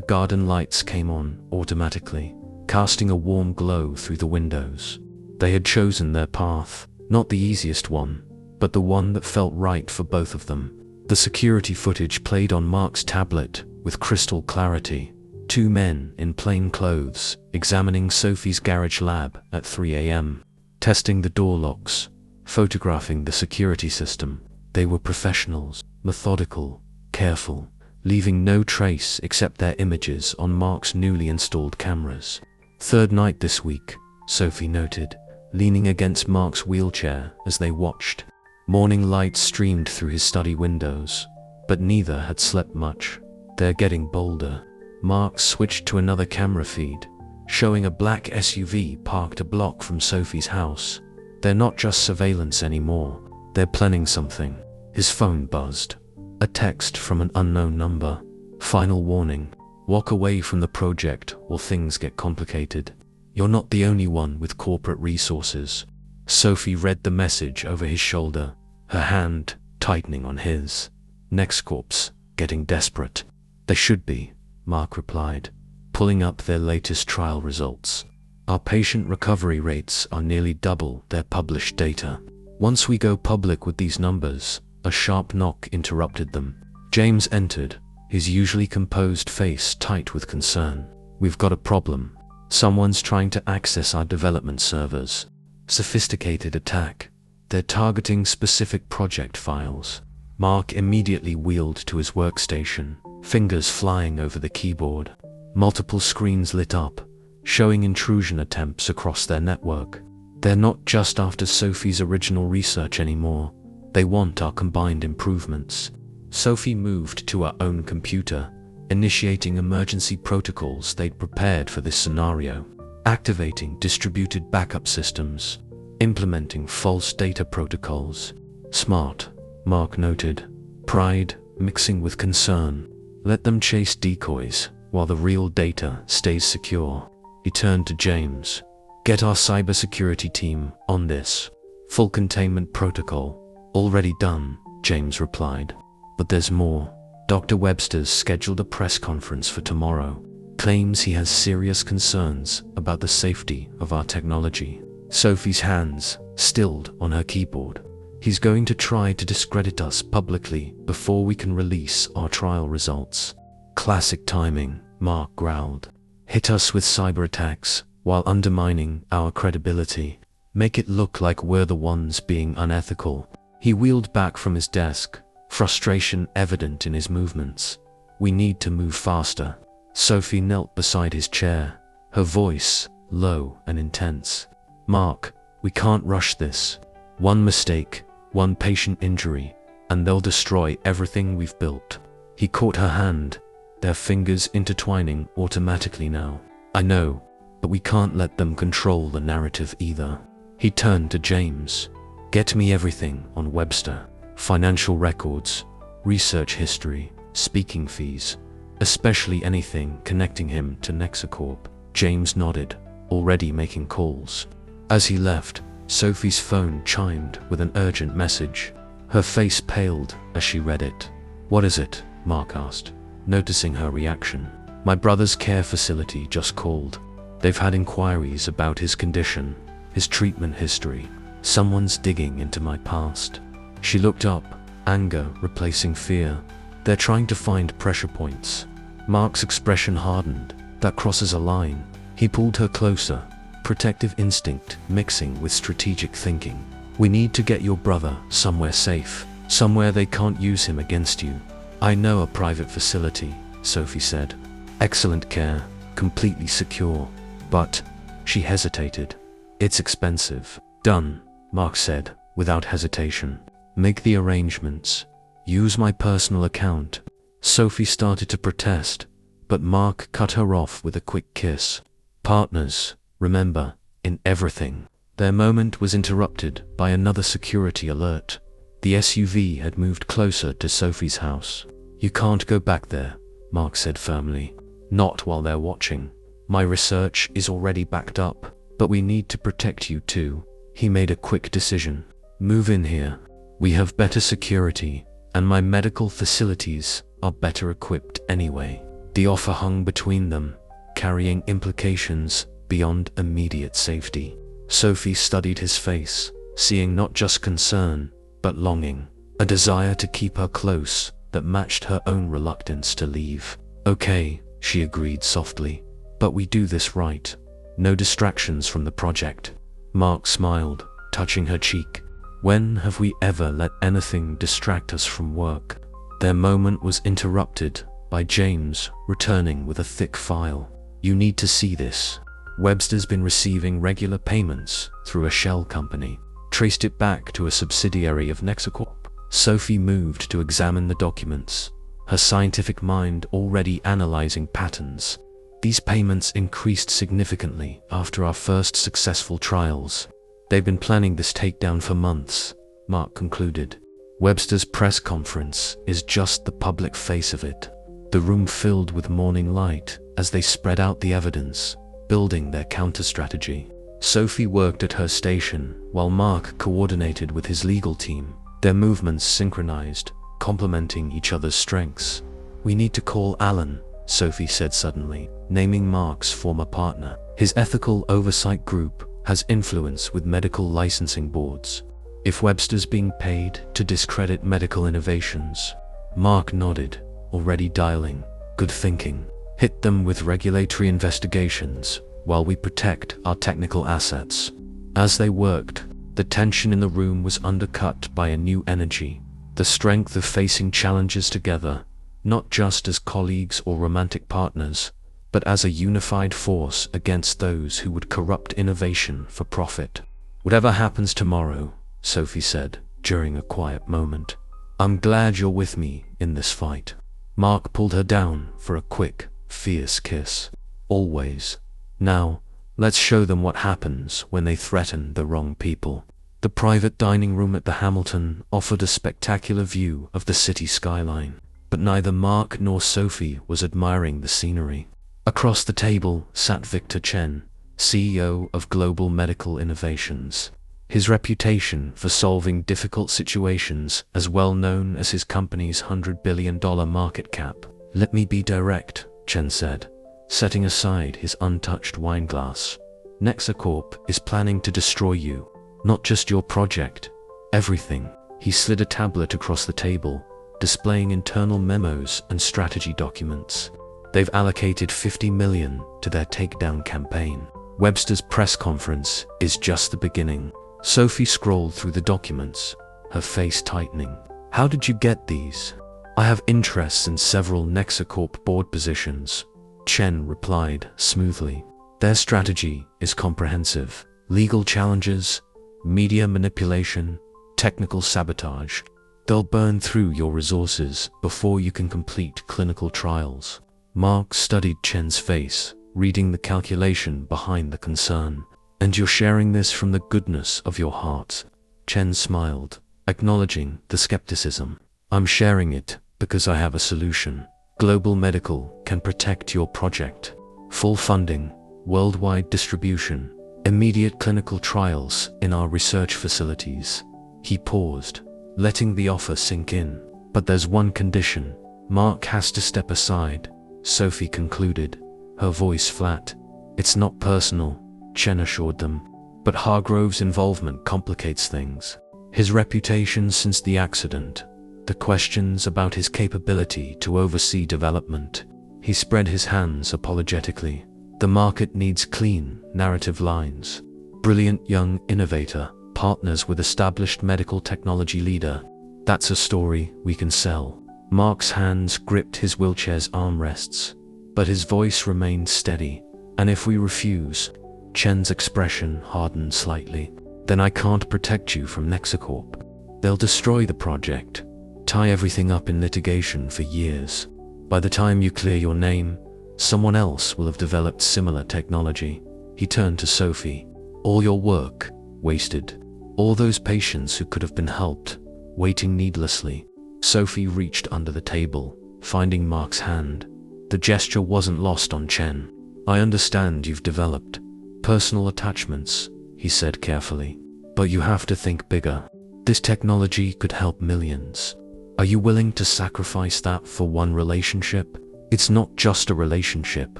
garden lights came on automatically, casting a warm glow through the windows. They had chosen their path, not the easiest one, but the one that felt right for both of them. The security footage played on Mark's tablet with crystal clarity. Two men in plain clothes examining Sophie's garage lab at 3 a.m., testing the door locks, photographing the security system. They were professionals, methodical, careful, leaving no trace except their images on Mark's newly installed cameras. Third night this week, Sophie noted, leaning against Mark's wheelchair as they watched. Morning light streamed through his study windows, but neither had slept much. They're getting bolder. Mark switched to another camera feed, showing a black SUV parked a block from Sophie's house. They're not just surveillance anymore, they're planning something. His phone buzzed. A text from an unknown number. Final warning. Walk away from the project or things get complicated. You're not the only one with corporate resources. Sophie read the message over his shoulder, her hand tightening on his. NextCorp's getting desperate. They should be, Mark replied, pulling up their latest trial results. Our patient recovery rates are nearly double their published data. Once we go public with these numbers, a sharp knock interrupted them. James entered, his usually composed face tight with concern. We've got a problem. Someone's trying to access our development servers. Sophisticated attack. They're targeting specific project files. Mark immediately wheeled to his workstation, fingers flying over the keyboard. Multiple screens lit up, showing intrusion attempts across their network. They're not just after Sophie's original research anymore. They want our combined improvements. Sophie moved to her own computer, initiating emergency protocols they'd prepared for this scenario. Activating distributed backup systems, implementing false data protocols. Smart, Mark noted, pride mixing with concern. Let them chase decoys while the real data stays secure. He turned to James. Get our cybersecurity team on this. Full containment protocol. Already done, James replied. But there's more. Dr. Webster's scheduled a press conference for tomorrow. Claims he has serious concerns about the safety of our technology. Sophie's hands stilled on her keyboard. He's going to try to discredit us publicly before we can release our trial results. Classic timing, Mark growled. Hit us with cyber attacks while undermining our credibility. Make it look like we're the ones being unethical. He wheeled back from his desk, frustration evident in his movements. We need to move faster. Sophie knelt beside his chair, her voice low and intense. Mark, we can't rush this. One mistake, one patient injury, and they'll destroy everything we've built. He caught her hand, their fingers intertwining automatically now. I know, but we can't let them control the narrative either. He turned to James. Get me everything on Webster. Financial records, research history, speaking fees, especially anything connecting him to NextCorp. James nodded, already making calls. As he left, Sophie's phone chimed with an urgent message. Her face paled as she read it. What is it? Mark asked, noticing her reaction. My brother's care facility just called. They've had inquiries about his condition, his treatment history. Someone's digging into my past. She looked up, anger replacing fear. They're trying to find pressure points. Mark's expression hardened. That crosses a line. He pulled her closer, protective instinct mixing with strategic thinking. We need to get your brother somewhere safe, somewhere they can't use him against you. I know a private facility, Sophie said. Excellent care, completely secure. But, she hesitated. It's expensive. Done, Mark said, without hesitation. Make the arrangements. Use my personal account. Sophie started to protest, but Mark cut her off with a quick kiss. Partners, remember, in everything. Their moment was interrupted by another security alert. The SUV had moved closer to Sophie's house. You can't go back there, Mark said firmly. Not while they're watching. My research is already backed up, but we need to protect you too. He made a quick decision. Move in here. We have better security, and my medical facilities are better equipped anyway. The offer hung between them, carrying implications beyond immediate safety. Sophie studied his face, seeing not just concern, but longing, a desire to keep her close that matched her own reluctance to leave. Okay, she agreed softly, but we do this right. No distractions from the project. Mark smiled, touching her cheek. When have we ever let anything distract us from work? Their moment was interrupted by James returning with a thick file. You need to see this. Webster's been receiving regular payments through a shell company. Traced it back to a subsidiary of Nexacorp. Sophie moved to examine the documents, her scientific mind already analyzing patterns. These payments increased significantly after our first successful trials. They've been planning this takedown for months, Mark concluded. Webster's press conference is just the public face of it. The room filled with morning light as they spread out the evidence, building their counter-strategy. Sophie worked at her station while Mark coordinated with his legal team, their movements synchronized, complementing each other's strengths. We need to call Alan, Sophie said suddenly, naming Mark's former partner. His ethical oversight group has influence with medical licensing boards. If Webster's being paid to discredit medical innovations. Mark nodded, already dialing. Good thinking. Hit them with regulatory investigations while we protect our technical assets. As they worked, the tension in the room was undercut by a new energy, the strength of facing challenges together, not just as colleagues or romantic partners, but as a unified force against those who would corrupt innovation for profit. Whatever happens tomorrow, Sophie said during a quiet moment, I'm glad you're with me in this fight. Mark pulled her down for a quick, fierce kiss. Always. Now, let's show them what happens when they threaten the wrong people. The private dining room at the Hamilton offered a spectacular view of the city skyline, but neither Mark nor Sophie was admiring the scenery. Across the table sat Victor Chen, CEO of Global Medical Innovations. His reputation for solving difficult situations as well known as his company's $100 billion market cap. Let me be direct, Chen said, setting aside his untouched wine glass. Nexacorp is planning to destroy you. Not just your project. Everything. He slid a tablet across the table, displaying internal memos and strategy documents. They've allocated $50 million to their takedown campaign. Webster's press conference is just the beginning. Sophie scrolled through the documents, her face tightening. How did you get these? I have interests in several Nexacorp board positions, Chen replied smoothly. Their strategy is comprehensive. Legal challenges, media manipulation, technical sabotage. They'll burn through your resources before you can complete clinical trials. Mark studied Chen's face, reading the calculation behind the concern. And you're sharing this from the goodness of your heart. Chen smiled, acknowledging the skepticism. I'm sharing it because I have a solution. Global Medical can protect your project. Full funding, worldwide distribution, immediate clinical trials in our research facilities. He paused, letting the offer sink in. But there's one condition. Mark has to step aside, Sophie concluded, her voice flat. It's not personal, Chen assured them, but Hargrove's involvement complicates things. His reputation since the accident, the questions about his capability to oversee development. He spread his hands apologetically. The market needs clean, narrative lines. Brilliant young innovator, partners with established medical technology leader. That's a story we can sell. Mark's hands gripped his wheelchair's armrests, but his voice remained steady. And if we refuse, Chen's expression hardened slightly, then I can't protect you from Nexacorp. They'll destroy the project, tie everything up in litigation for years. By the time you clear your name, someone else will have developed similar technology. He turned to Sophie. All your work, wasted. All those patients who could have been helped, waiting needlessly. Sophie reached under the table, finding Mark's hand. The gesture wasn't lost on Chen. "I understand you've developed personal attachments," he said carefully. "But you have to think bigger. This technology could help millions. Are you willing to sacrifice that for one relationship?" "It's not just a relationship,"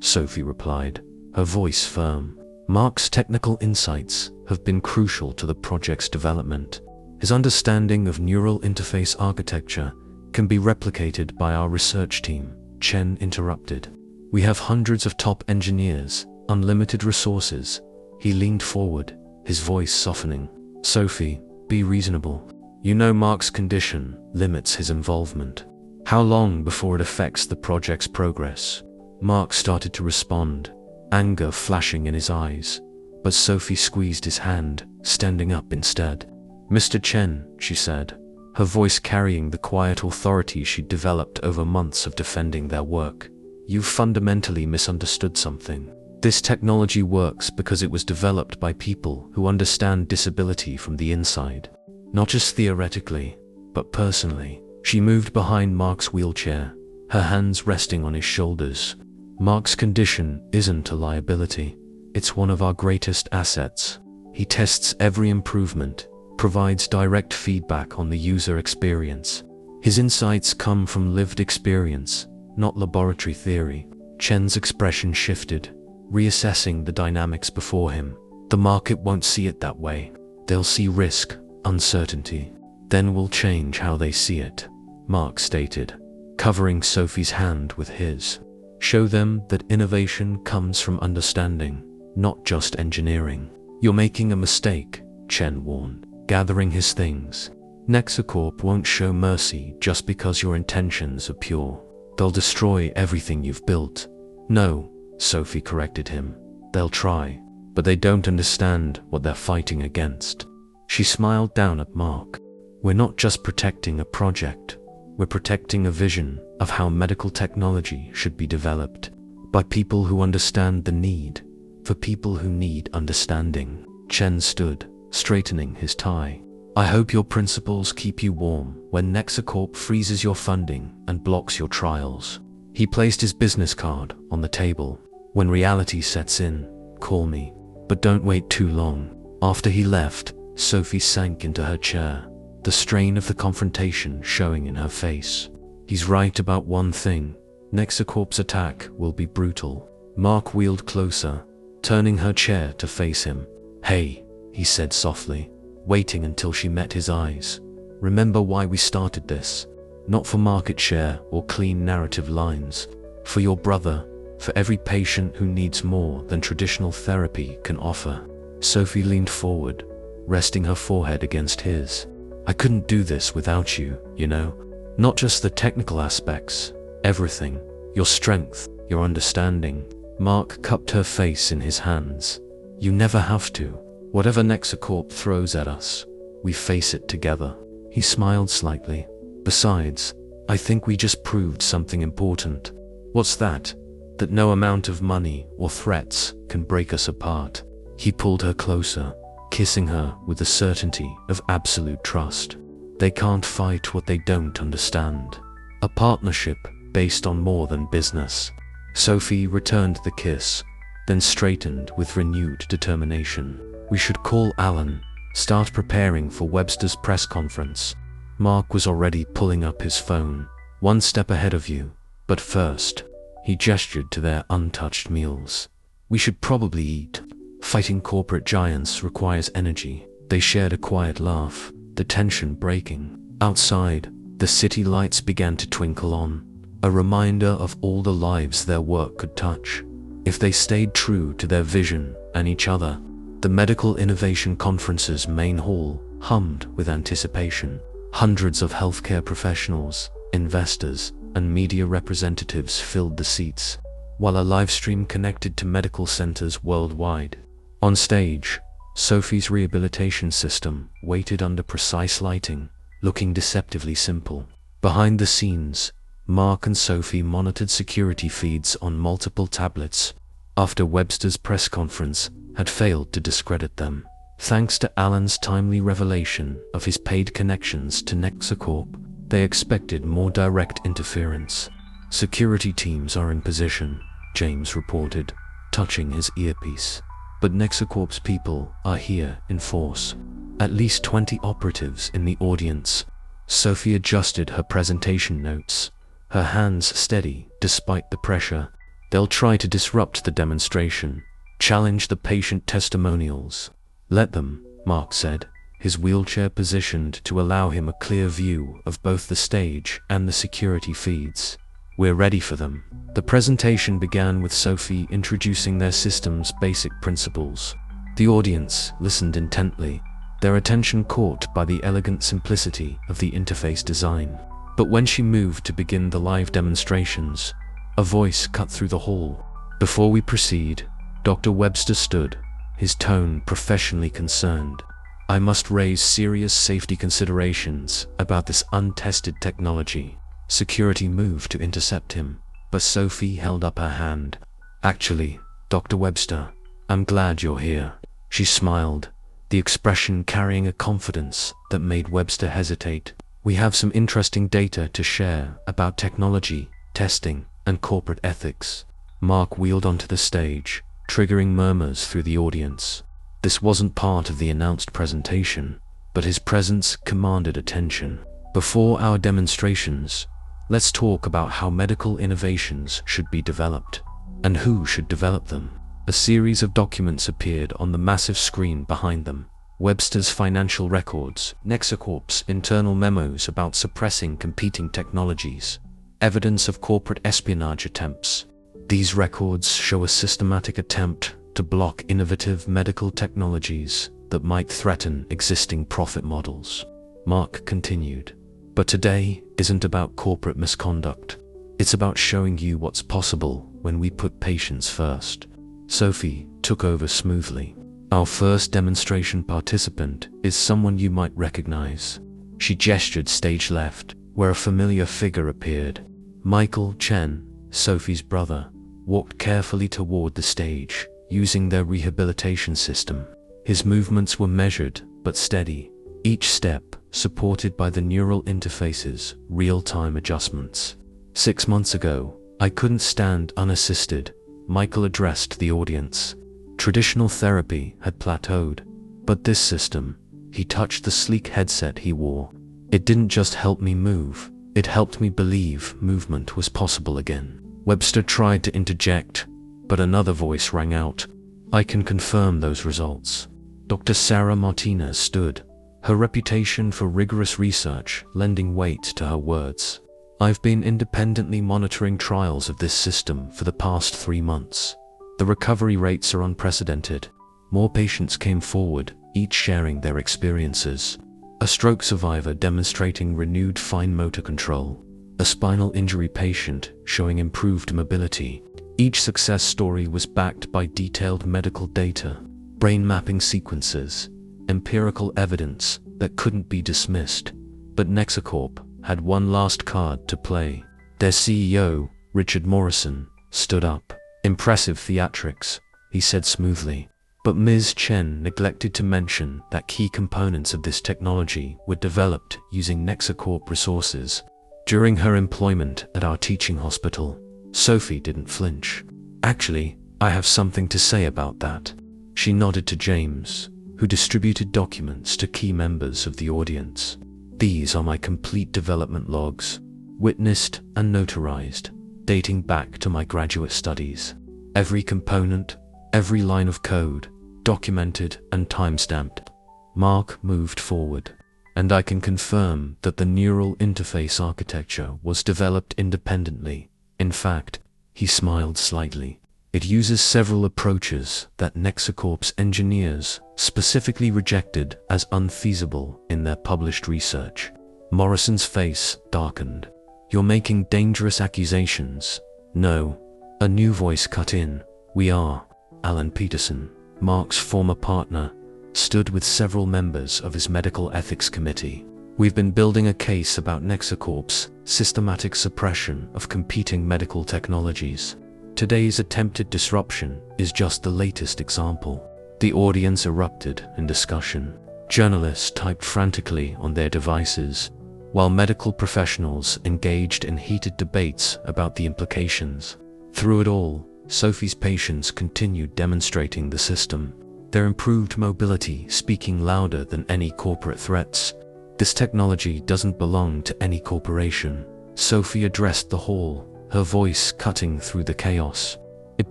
Sophie replied, her voice firm. "Mark's technical insights have been crucial to the project's development. His understanding of neural interface architecture can be replicated by our research team," Chen interrupted. "We have hundreds of top engineers, unlimited resources." He leaned forward, his voice softening. "Sophie, be reasonable. You know Mark's condition limits his involvement. How long before it affects the project's progress?" Mark started to respond, anger flashing in his eyes, but Sophie squeezed his hand, standing up instead. "Mr. Chen," she said, her voice carrying the quiet authority she'd developed over months of defending their work, "you've fundamentally misunderstood something. This technology works because it was developed by people who understand disability from the inside. Not just theoretically, but personally." She moved behind Mark's wheelchair, her hands resting on his shoulders. "Mark's condition isn't a liability. It's one of our greatest assets. He tests every improvement, provides direct feedback on the user experience. His insights come from lived experience, not laboratory theory." Chen's expression shifted, reassessing the dynamics before him. "The market won't see it that way. They'll see risk, uncertainty. Then we'll change how they see it," Mark stated, covering Sophie's hand with his. "Show them that innovation comes from understanding, not just engineering." "You're making a mistake," Chen warned, gathering his things. "Nexacorp won't show mercy just because your intentions are pure. They'll destroy everything you've built." "No," Sophie corrected him. "They'll try, but they don't understand what they're fighting against." She smiled down at Mark. "We're not just protecting a project. We're protecting a vision of how medical technology should be developed, by people who understand the need, for people who need understanding." Chen stood, straightening his tie. "I hope your principles keep you warm when Nexacorp freezes your funding and blocks your trials." He placed his business card on the table. "When reality sets in, call me. But don't wait too long." After he left, Sophie sank into her chair, the strain of the confrontation showing in her face. "He's right about one thing. Nexacorp's attack will be brutal." Mark wheeled closer, turning her chair to face him. "Hey," he said softly, waiting until she met his eyes. "Remember why we started this? Not for market share or clean narrative lines. For your brother, for every patient who needs more than traditional therapy can offer." Sophie leaned forward, resting her forehead against his. "I couldn't do this without you, you know. Not just the technical aspects, everything. Your strength, your understanding." Mark cupped her face in his hands. "You never have to. Whatever Nexacorp throws at us, we face it together." He smiled slightly. "Besides, I think we just proved something important." "What's that?" "That no amount of money or threats can break us apart." He pulled her closer, kissing her with the certainty of absolute trust. "They can't fight what they don't understand. A partnership based on more than business." Sophie returned the kiss, then straightened with renewed determination. "We should call Alan, start preparing for Webster's press conference." Mark was already pulling up his phone. "One step ahead of you, but first," he gestured to their untouched meals, "we should probably eat. Fighting corporate giants requires energy." They shared a quiet laugh, the tension breaking. Outside, the city lights began to twinkle on, a reminder of all the lives their work could touch. If they stayed true to their vision and each other, the Medical Innovation Conference's main hall hummed with anticipation. Hundreds of healthcare professionals, investors, and media representatives filled the seats, while a live stream connected to medical centers worldwide. On stage, Sophie's rehabilitation system waited under precise lighting, looking deceptively simple. Behind the scenes, Mark and Sophie monitored security feeds on multiple tablets, after Webster's press conference had failed to discredit them. Thanks to Alan's timely revelation of his paid connections to Nexacorp, they expected more direct interference. Security teams are in position, James reported, touching his earpiece. But Nexacorp's people are here in force. At least 20 operatives in the audience. Sophie adjusted her presentation notes, her hands steady despite the pressure. They'll try to disrupt the demonstration, challenge the patient testimonials. Let them, Mark said, his wheelchair positioned to allow him a clear view of both the stage and the security feeds. We're ready for them. The presentation began with Sophie introducing their system's basic principles. The audience listened intently, their attention caught by the elegant simplicity of the interface design. But when she moved to begin the live demonstrations, a voice cut through the hall. Before we proceed, Dr. Webster stood, his tone professionally concerned. I must raise serious safety considerations about this untested technology. Security moved to intercept him, but Sophie held up her hand. Actually, Dr. Webster, I'm glad you're here. She smiled, the expression carrying a confidence that made Webster hesitate. We have some interesting data to share about technology, testing, and corporate ethics. Mark wheeled onto the stage, triggering murmurs through the audience. This wasn't part of the announced presentation, but his presence commanded attention. Before our demonstrations, let's talk about how medical innovations should be developed, and who should develop them. A series of documents appeared on the massive screen behind them. Webster's financial records, Nexacorp's internal memos about suppressing competing technologies, evidence of corporate espionage attempts. These records show a systematic attempt to block innovative medical technologies that might threaten existing profit models. Mark continued. But today isn't about corporate misconduct. It's about showing you what's possible when we put patients first. Sophie took over smoothly. Our first demonstration participant is someone you might recognize. She gestured stage left, where a familiar figure appeared. Michael Chen, Sophie's brother, walked carefully toward the stage, using their rehabilitation system. His movements were measured but steady, each step supported by the neural interface's real-time adjustments. 6 months ago, I couldn't stand unassisted, Michael addressed the audience. Traditional therapy had plateaued, but this system, he touched the sleek headset he wore. It didn't just help me move, it helped me believe movement was possible again. Webster tried to interject, but another voice rang out. I can confirm those results. Dr. Sarah Martinez stood, her reputation for rigorous research lending weight to her words. I've been independently monitoring trials of this system for the past 3 months. The recovery rates are unprecedented. More patients came forward, each sharing their experiences. A stroke survivor demonstrating renewed fine motor control. A spinal injury patient showing improved mobility. Each success story was backed by detailed medical data, brain mapping sequences, empirical evidence that couldn't be dismissed. But Nexacorp had one last card to play. Their CEO, Richard Morrison, stood up. Impressive theatrics, he said smoothly. But Ms. Chen neglected to mention that key components of this technology were developed using Nexacorp resources. During her employment at our teaching hospital, Sophie didn't flinch. Actually, I have something to say about that. She nodded to James, who distributed documents to key members of the audience. These are my complete development logs, witnessed and notarized, dating back to my graduate studies. Every component, every line of code, documented and time-stamped. Mark moved forward, and I can confirm that the neural interface architecture was developed independently. In fact, he smiled slightly. It uses several approaches that Nexacorp's engineers specifically rejected as unfeasible in their published research. Morrison's face darkened. You're making dangerous accusations. No. A new voice cut in. We are. Alan Peterson, Mark's former partner, stood with several members of his medical ethics committee. We've been building a case about Nexacorp's systematic suppression of competing medical technologies. Today's attempted disruption is just the latest example. The audience erupted in discussion. Journalists typed frantically on their devices. while medical professionals engaged in heated debates about the implications. Through it all, Sophie's patients continued demonstrating the system, their improved mobility speaking louder than any corporate threats. "This technology doesn't belong to any corporation," Sophie addressed the hall, her voice cutting through the chaos. "It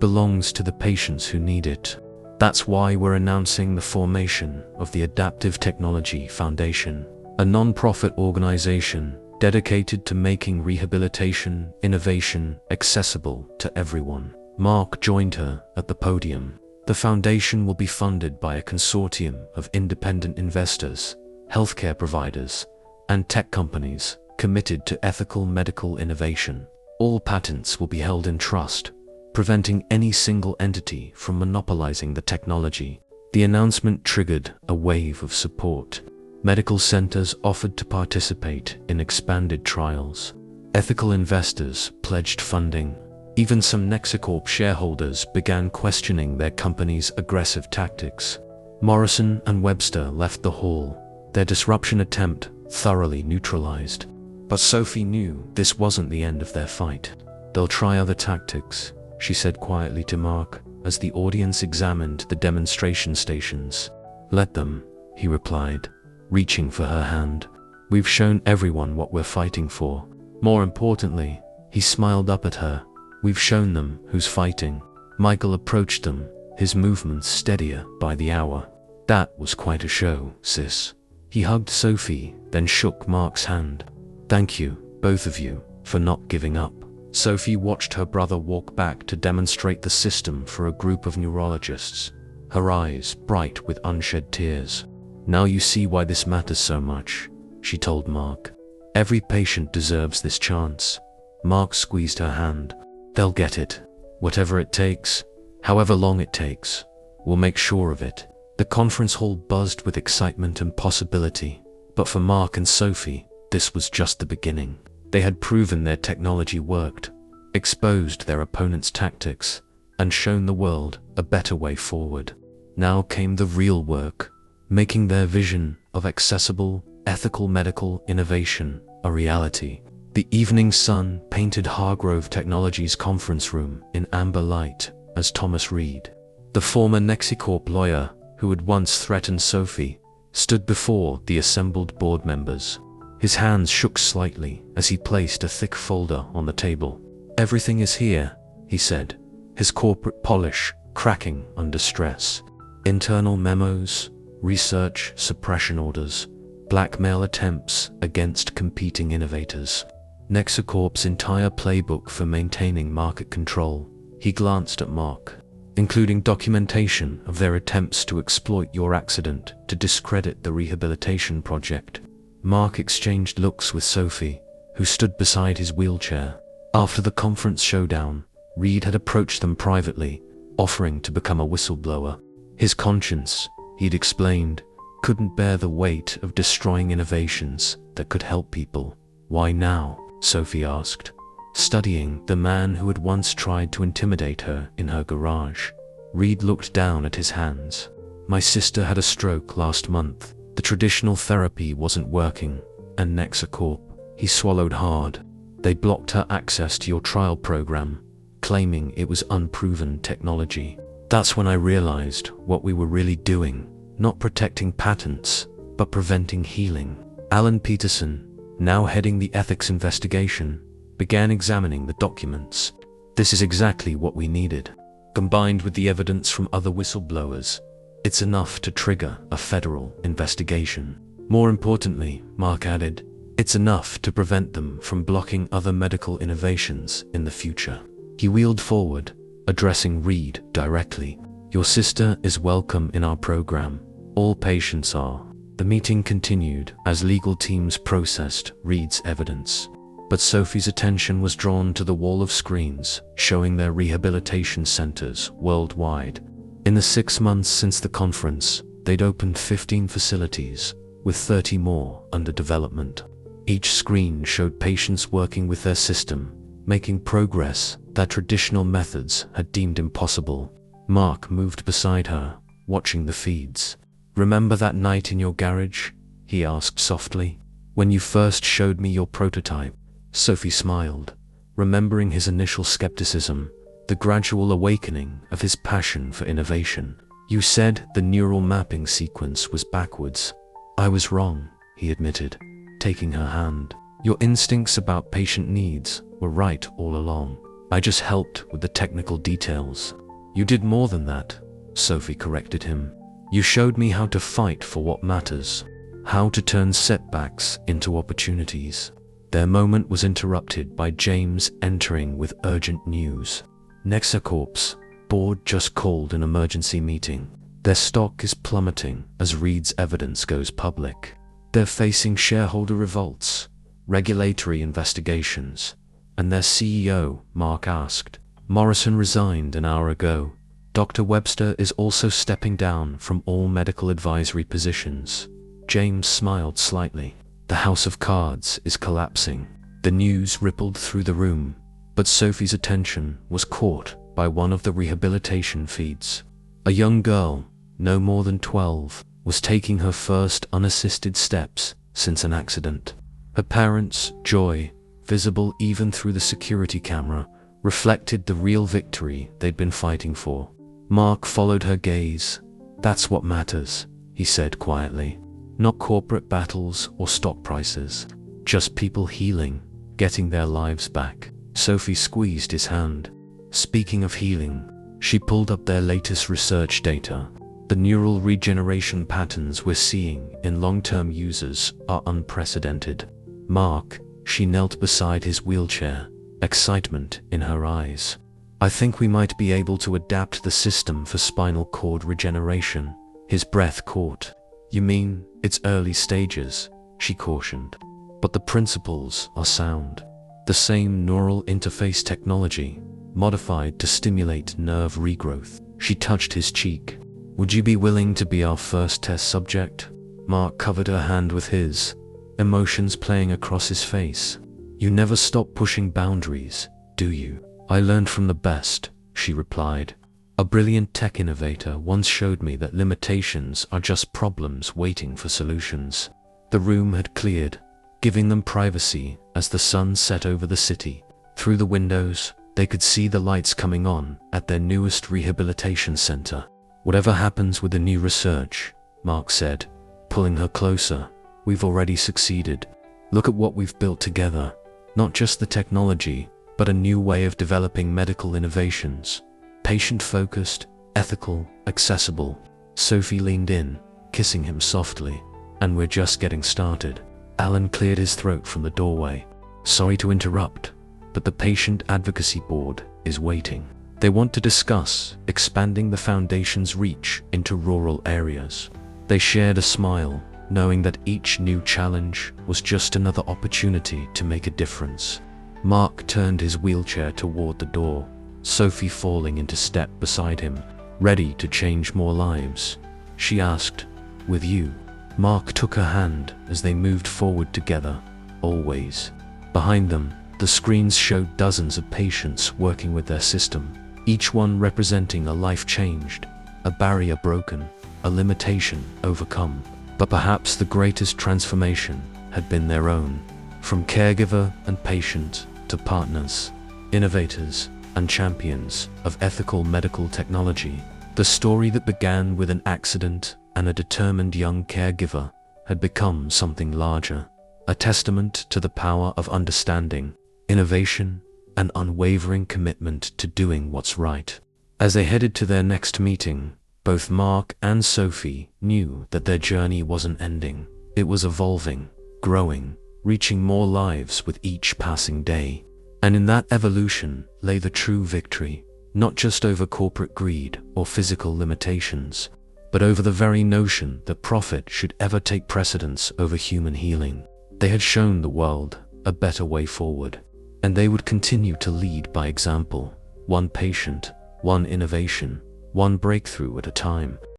belongs to the patients who need it. That's why we're announcing the formation of the Adaptive Technology Foundation, a non-profit organization dedicated to making rehabilitation innovation accessible to everyone." Mark joined her at the podium. "The foundation will be funded by a consortium of independent investors, healthcare providers, and tech companies committed to ethical medical innovation. All patents will be held in trust, preventing any single entity from monopolizing the technology." The announcement triggered a wave of support. Medical centers offered to participate in expanded trials. Ethical investors pledged funding. Even some Nexicorp shareholders began questioning their company's aggressive tactics. Morrison and Webster left the hall, their disruption attempt thoroughly neutralized. But Sophie knew this wasn't the end of their fight. "They'll try other tactics," she said quietly to Mark as the audience examined the demonstration stations. "Let them," he replied, reaching for her hand. "We've shown everyone what we're fighting for. More importantly," he smiled up at her, "we've shown them who's fighting." Michael approached them, his movements steadier by the hour. "That was quite a show, sis." He hugged Sophie, then shook Mark's hand. "Thank you, both of you, for not giving up." Sophie watched her brother walk back to demonstrate the system for a group of neurologists, her eyes bright with unshed tears. "Now you see why this matters so much," she told Mark. "Every patient deserves this chance." Mark squeezed her hand. "They'll get it. Whatever it takes, however long it takes, we'll make sure of it." The conference hall buzzed with excitement and possibility. But for Mark and Sophie, this was just the beginning. They had proven their technology worked, exposed their opponents' tactics, and shown the world a better way forward. Now came the real work, making their vision of accessible, ethical medical innovation a reality. The evening sun painted Hargrove Technologies' conference room in amber light as Thomas Reid, the former Nexicorp lawyer who had once threatened Sophie, stood before the assembled board members. His hands shook slightly as he placed a thick folder on the table. "Everything is here," he said, his corporate polish cracking under stress. "Internal memos, research suppression orders, blackmail attempts against competing innovators. Nexicorp's entire playbook for maintaining market control." He glanced at Mark, "including documentation of their attempts to exploit your accident to discredit the rehabilitation project." Mark exchanged looks with Sophie, who stood beside his wheelchair. After the conference showdown, Reid had approached them privately, offering to become a whistleblower. His conscience, he'd explained, couldn't bear the weight of destroying innovations that could help people. "Why now?" Sophie asked, studying the man who had once tried to intimidate her in her garage. Reid looked down at his hands. "My sister had a stroke last month. The traditional therapy wasn't working, and Nexicorp," he swallowed hard, "they blocked her access to your trial program, claiming it was unproven technology. That's when I realized what we were really doing, not protecting patents, but preventing healing." Alan Peterson, now heading the ethics investigation, began examining the documents. "This is exactly what we needed. Combined with the evidence from other whistleblowers, it's enough to trigger a federal investigation. More importantly," Mark added, "it's enough to prevent them from blocking other medical innovations in the future." He wheeled forward, addressing Reid directly. "Your sister is welcome in our program. All patients are." The meeting continued as legal teams processed Reid's evidence. But Sophie's attention was drawn to the wall of screens showing their rehabilitation centers worldwide. In the 6 months since the conference, they'd opened 15 facilities, with 30 more under development. Each screen showed patients working with their system, making progress that traditional methods had deemed impossible. Mark moved beside her, watching the feeds. "Remember that night in your garage?" he asked softly. When you first showed me your prototype, Sophie smiled, remembering his initial skepticism, the gradual awakening of his passion for innovation. You said the neural mapping sequence was backwards. I was wrong, he admitted, taking her hand. Your instincts about patient needs were right all along. I just helped with the technical details. You did more than that, Sophie corrected him. You showed me how to fight for what matters, how to turn setbacks into opportunities. Their moment was interrupted by James entering with urgent news. Nexacorp's board just called an emergency meeting. Their stock is plummeting as Reid's evidence goes public. They're facing shareholder revolts, regulatory investigations, and their CEO, Mark asked. Morrison resigned an hour ago. Dr. Webster is also stepping down from all medical advisory positions. James smiled slightly. The house of cards is collapsing. The news rippled through the room, but Sophie's attention was caught by one of the rehabilitation feeds. A young girl, no more than 12, was taking her first unassisted steps since an accident. Her parents' joy, visible even through the security camera, reflected the real victory they'd been fighting for. Mark followed her gaze. That's what matters, he said quietly. Not corporate battles or stock prices, just people healing, getting their lives back. Sophie squeezed his hand. Speaking of healing, she pulled up their latest research data. The neural regeneration patterns we're seeing in long-term users are unprecedented. Mark, she knelt beside his wheelchair, excitement in her eyes. I think we might be able to adapt the system for spinal cord regeneration. His breath caught. You mean, it's early stages, she cautioned. But the principles are sound. The same neural interface technology, modified to stimulate nerve regrowth. She touched his cheek. Would you be willing to be our first test subject? Mark covered her hand with his, emotions playing across his face. You never stop pushing boundaries, do you? I learned from the best, she replied. A brilliant tech innovator once showed me that limitations are just problems waiting for solutions. The room had cleared, giving them privacy as the sun set over the city. Through the windows, they could see the lights coming on at their newest rehabilitation center. Whatever happens with the new research, Mark said, pulling her closer, we've already succeeded. Look at what we've built together. Not just the technology, but a new way of developing medical innovations. Patient-focused, ethical, accessible. Sophie leaned in, kissing him softly. And we're just getting started. Alan cleared his throat from the doorway. Sorry to interrupt, but the Patient Advocacy Board is waiting. They want to discuss expanding the Foundation's reach into rural areas. They shared a smile, knowing that each new challenge was just another opportunity to make a difference. Mark turned his wheelchair toward the door, Sophie falling into step beside him, ready to change more lives. She asked, with you? Mark took her hand as they moved forward together, always. Behind them, the screens showed dozens of patients working with their system, each one representing a life changed, a barrier broken, a limitation overcome. But perhaps the greatest transformation had been their own. From caregiver and patient to partners, innovators, and champions of ethical medical technology, the story that began with an accident and a determined young caregiver had become something larger, a testament to the power of understanding, innovation, and unwavering commitment to doing what's right. As they headed to their next meeting, both Mark and Sophie knew that their journey wasn't ending. It was evolving, growing, reaching more lives with each passing day. And in that evolution lay the true victory, not just over corporate greed or physical limitations, but over the very notion that profit should ever take precedence over human healing. They had shown the world a better way forward, and they would continue to lead by example, one patient, one innovation, one breakthrough at a time.